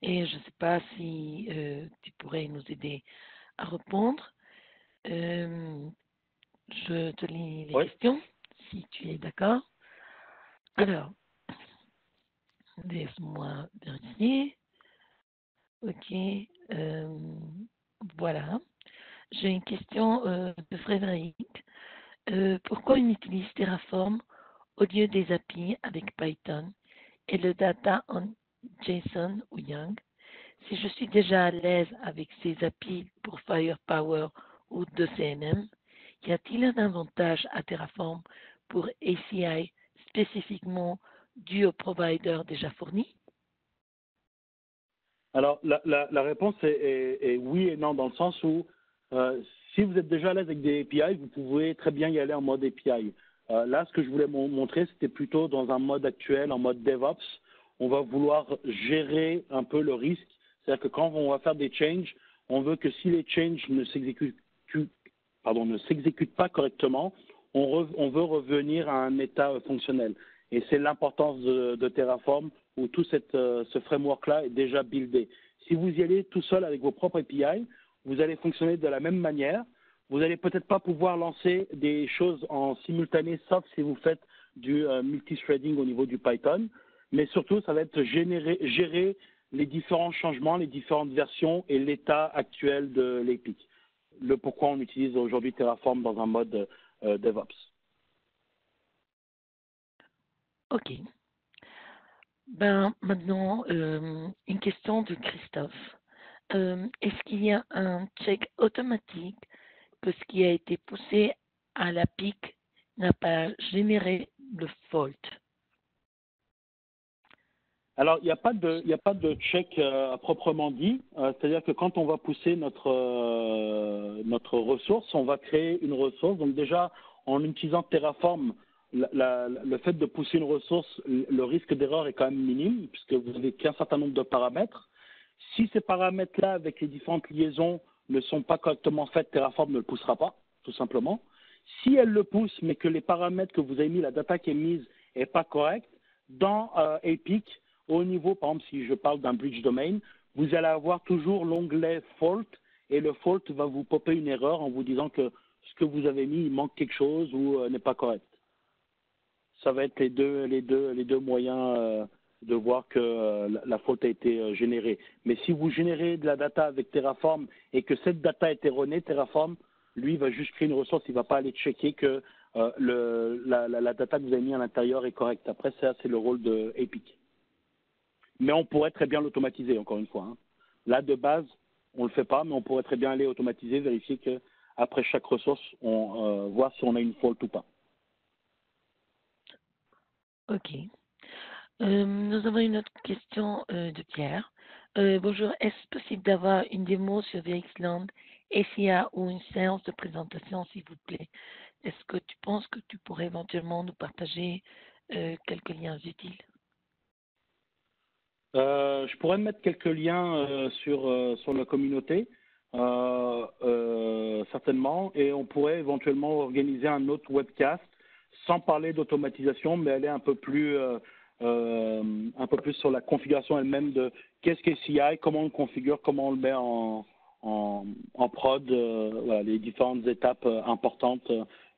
et je ne sais pas si tu pourrais nous aider à répondre. Je te lis les questions, si tu es d'accord. Alors, laisse-moi vérifier. Ok, voilà. J'ai une question de Frédéric. Pourquoi on utilise Terraform au lieu des API avec Python et le data en JSON ou YAML? Si je suis déjà à l'aise avec ces API pour Firepower ou 2CMM, y a-t-il un avantage à Terraform pour ACI spécifiquement dû au provider déjà fourni? Alors, la réponse est oui et non, dans le sens où si vous êtes déjà à l'aise avec des API, vous pouvez très bien y aller en mode API. Là, ce que je voulais montrer, c'était plutôt dans un mode actuel, en mode DevOps. On va vouloir gérer un peu le risque. C'est-à-dire que quand on va faire des changes, on veut que si les changes ne s'exécutent pas correctement, on veut revenir à un état fonctionnel. Et c'est l'importance de Terraform où tout ce framework-là est déjà buildé. Si vous y allez tout seul avec vos propres API, vous allez fonctionner de la même manière. Vous n'allez peut-être pas pouvoir lancer des choses en simultané, sauf si vous faites du multithreading au niveau du Python. Mais surtout, ça va être gérer les différents changements, les différentes versions et l'état actuel de l'API. Le pourquoi on utilise aujourd'hui Terraform dans un mode DevOps. Ok. Ben, maintenant, une question de Christophe. Est-ce qu'il y a un check automatique que ce qui a été poussé à la pique n'a pas généré le fault? Alors, il n'y a pas de check à proprement dit. C'est-à-dire que quand on va pousser notre ressource, on va créer une ressource. Donc déjà, en utilisant Terraform, le fait de pousser une ressource, le risque d'erreur est quand même minime, puisque vous n'avez qu'un certain nombre de paramètres. Si ces paramètres-là, avec les différentes liaisons, ne sont pas correctement faites, Terraform ne le poussera pas, tout simplement. Si elle le pousse, mais que les paramètres que vous avez mis, la data qui est mise, n'est pas correcte, dans Epic, au niveau, par exemple, si je parle d'un bridge domain, vous allez avoir toujours l'onglet fault, et le fault va vous popper une erreur en vous disant que ce que vous avez mis, il manque quelque chose ou n'est pas correct. Ça va être les deux moyens de voir que la faute a été générée. Mais si vous générez de la data avec Terraform et que cette data est erronée, Terraform, lui, va juste créer une ressource, il ne va pas aller checker que la data que vous avez mis à l'intérieur est correcte. Après, ça, c'est le rôle de Epic. Mais on pourrait très bien l'automatiser, encore une fois. Hein. Là, de base, on ne le fait pas, mais on pourrait très bien aller automatiser, vérifier qu'après chaque ressource, on voit si on a une faute ou pas. Ok. Nous avons une autre question de Pierre. Bonjour, est-ce possible d'avoir une démo sur VXLAN, SIA ou une séance de présentation, s'il vous plaît? Est-ce que tu penses que tu pourrais éventuellement nous partager quelques liens utiles? Je pourrais mettre quelques liens sur la communauté, certainement, et on pourrait éventuellement organiser un autre webcast sans parler d'automatisation, mais aller un peu plus sur la configuration elle-même de qu'est-ce qu'est CI, comment on le configure, comment on le met en prod, voilà, les différentes étapes importantes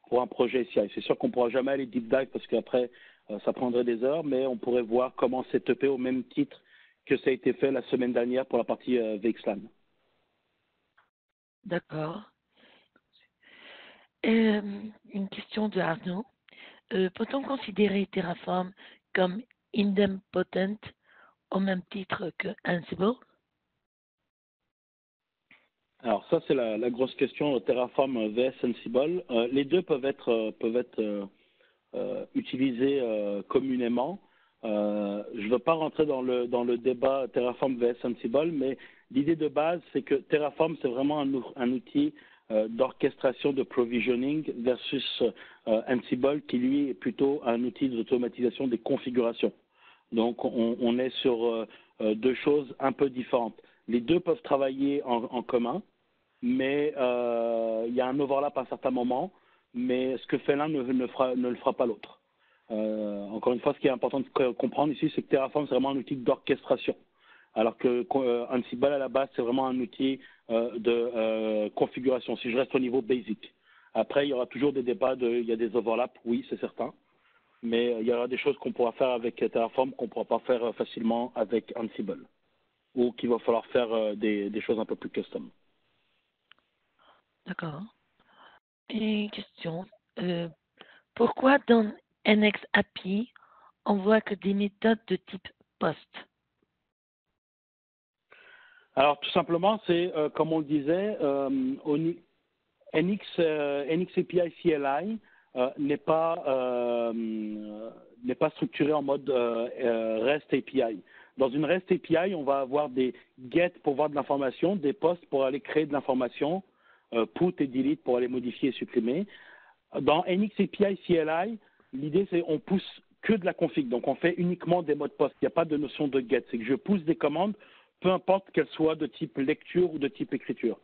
pour un projet CI. C'est sûr qu'on ne pourra jamais aller deep dive parce qu'après, ça prendrait des heures, mais on pourrait voir comment setuper au même titre que ça a été fait la semaine dernière pour la partie VXLAN. D'accord. Une question de Arnaud. Peut-on considérer Terraform comme idempotent au même titre que Ansible? Alors ça, c'est la grosse question, Terraform vs Ansible. Les deux peuvent être utilisés communément. Je ne veux pas rentrer dans le débat Terraform vs Ansible, mais l'idée de base, c'est que Terraform, c'est vraiment un outil d'orchestration de provisioning versus Ansible, qui lui est plutôt un outil d'automatisation des configurations. Donc, on est sur deux choses un peu différentes. Les deux peuvent travailler en commun, mais il y a un overlap à un certain moment, mais ce que fait l'un ne le fera pas l'autre. Encore une fois, ce qui est important de comprendre ici, c'est que Terraform, c'est vraiment un outil d'orchestration, alors que Ansible, à la base, c'est vraiment un outil de configuration, si je reste au niveau basic. Après, il y aura toujours des débats, il y a des overlaps, oui, c'est certain, mais il y aura des choses qu'on pourra faire avec Terraform qu'on ne pourra pas faire facilement avec Ansible, ou qu'il va falloir faire des choses un peu plus custom. D'accord. Et une question. Pourquoi dans NX-API, on voit que des méthodes de type POST? Alors, tout simplement, c'est, comme on le disait, NX API CLI n'est pas structuré en mode REST API. Dans une REST API, on va avoir des get pour voir de l'information, des posts pour aller créer de l'information, put et delete pour aller modifier et supprimer. Dans NX API CLI, l'idée c'est on pousse que de la config, donc on fait uniquement des modes post. Il n'y a pas de notion de get, c'est que je pousse des commandes, peu importe qu'elles soient de type lecture ou de type écriture.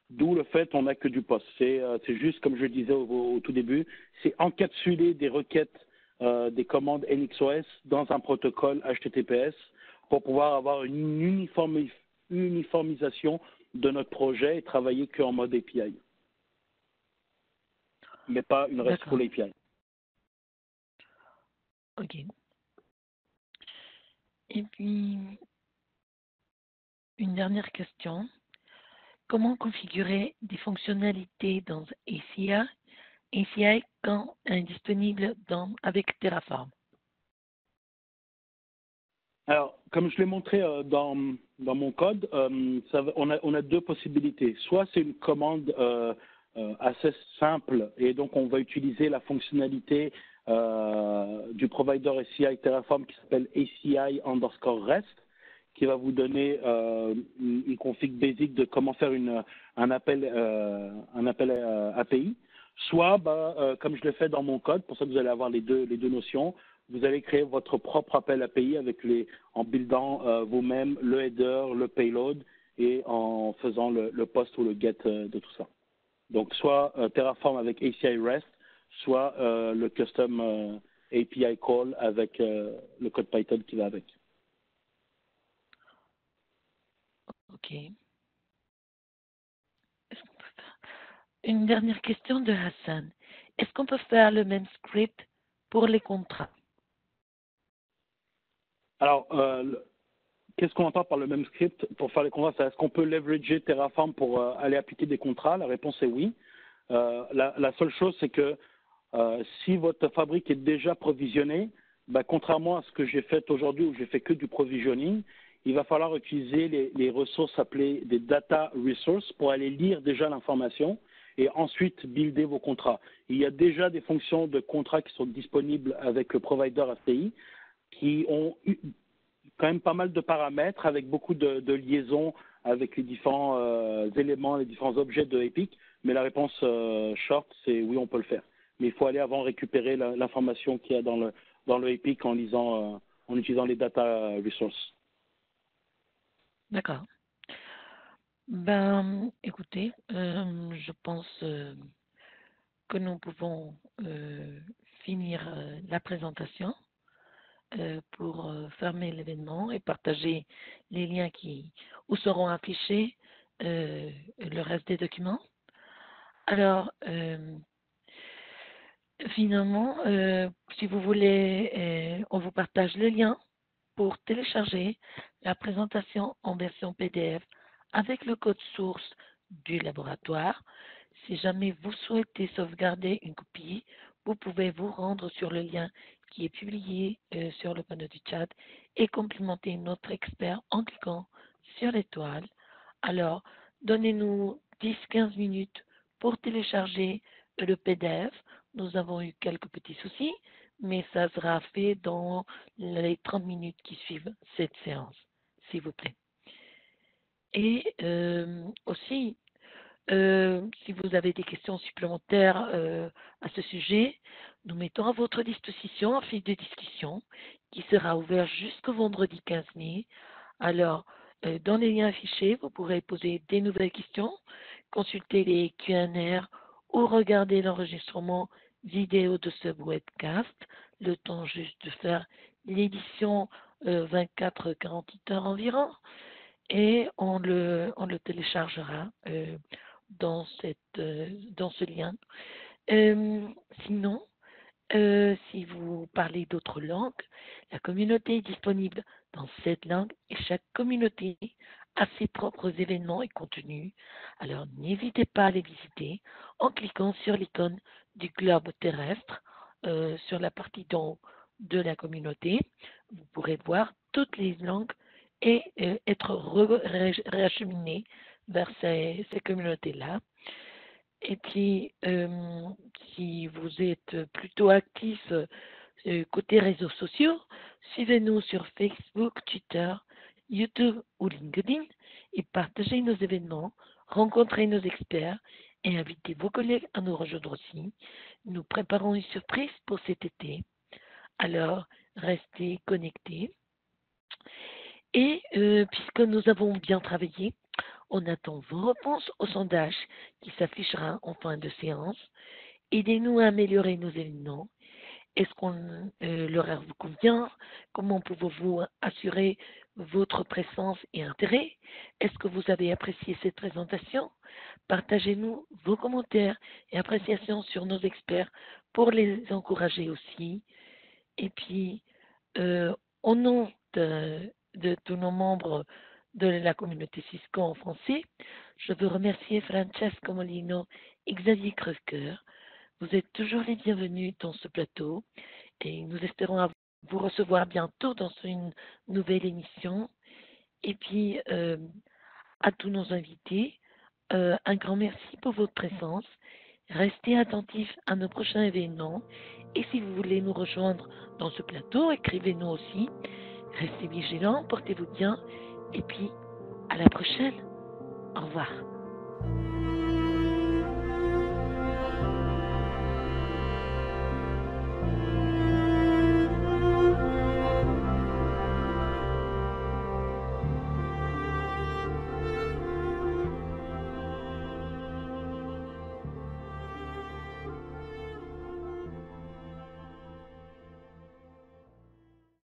D'où le fait qu'on n'a que du post. C'est juste, comme je le disais au tout début, c'est encapsuler des requêtes, des commandes NXOS dans un protocole HTTPS pour pouvoir avoir une uniformisation de notre projet et travailler qu'en mode API, mais pas une RESTful API. Ok. Et puis, une dernière question. Comment configurer des fonctionnalités dans ACI quand indisponible avec Terraform? Alors, comme je l'ai montré dans mon code, on a deux possibilités. Soit c'est une commande assez simple et donc on va utiliser la fonctionnalité du provider ACI Terraform qui s'appelle ACI_REST, qui va vous donner une config basique de comment faire un appel API. soit, comme je l'ai fait dans mon code, pour ça que vous allez avoir les deux notions, vous allez créer votre propre appel API en buildant vous-même le header, le payload et en faisant le post ou le get de tout ça. Donc, soit Terraform avec ACI REST, soit le custom API call avec le code Python qui va avec. OK. Une dernière question de Hassan. Est-ce qu'on peut faire le même script pour les contrats? Alors, qu'est-ce qu'on entend par le même script pour faire les contrats? Est-ce qu'on peut leverager Terraform pour aller appliquer des contrats? La réponse est oui. La seule chose, c'est que si votre fabrique est déjà provisionnée, contrairement à ce que j'ai fait aujourd'hui où j'ai fait que du provisioning, il va falloir utiliser les ressources appelées des data resources pour aller lire déjà l'information et ensuite builder vos contrats. Il y a déjà des fonctions de contrats qui sont disponibles avec le provider API qui ont quand même pas mal de paramètres avec beaucoup de liaisons avec les différents éléments, les différents objets de Epic. Mais la réponse short, c'est oui, on peut le faire. Mais il faut aller avant récupérer l'information qu'il y a dans le Epic en utilisant les data resources. D'accord. Écoutez, je pense que nous pouvons finir la présentation pour fermer l'événement et partager les liens où seront affichés le reste des documents. Alors, finalement, si vous voulez, on vous partage le lien pour télécharger la présentation en version PDF avec le code source du laboratoire. Si jamais vous souhaitez sauvegarder une copie, vous pouvez vous rendre sur le lien qui est publié sur le panneau du chat et complimenter notre expert en cliquant sur l'étoile. Alors, donnez-nous 10-15 minutes pour télécharger le PDF. Nous avons eu quelques petits soucis, mais ça sera fait dans les 30 minutes qui suivent cette séance, s'il vous plaît. Et aussi, si vous avez des questions supplémentaires à ce sujet, nous mettons à votre disposition un fil de discussion qui sera ouvert jusqu'au vendredi 15 mai. Alors, dans les liens affichés, vous pourrez poser des nouvelles questions, consulter les Q&A ou regarder l'enregistrement vidéo de ce webcast, le temps juste de faire l'édition 24-48 heures environ, et on le téléchargera dans ce lien. Sinon, si vous parlez d'autres langues, la communauté est disponible dans cette langue et chaque communauté a ses propres événements et contenus. Alors n'hésitez pas à les visiter en cliquant sur l'icône du globe terrestre sur la partie d'en haut de la communauté. Vous pourrez voir toutes les langues et être réacheminé vers ces communautés-là. Et puis, si vous êtes plutôt actif côté réseaux sociaux, suivez-nous sur Facebook, Twitter, YouTube ou LinkedIn et partagez nos événements, rencontrez nos experts et invitez vos collègues à nous rejoindre aussi. Nous préparons une surprise pour cet été. Alors, restez connectés. Et puisque nous avons bien travaillé, on attend vos réponses au sondage qui s'affichera en fin de séance. Aidez-nous à améliorer nos événements. Est-ce que l'horaire vous convient? Comment pouvez-vous assurer votre présence et intérêt? Est-ce que vous avez apprécié cette présentation? Partagez-nous vos commentaires et appréciations sur nos experts pour les encourager aussi. Et puis, au nom de tous nos membres de la communauté Cisco en français, je veux remercier Francesco Molino et Xavier Creusker. Vous êtes toujours les bienvenus dans ce plateau et nous espérons vous recevoir bientôt dans une nouvelle émission. Et puis, à tous nos invités, un grand merci pour votre présence. Restez attentifs à nos prochains événements. Et si vous voulez nous rejoindre dans ce plateau, écrivez-nous aussi. Restez vigilants, portez-vous bien. Et puis, à la prochaine. Au revoir.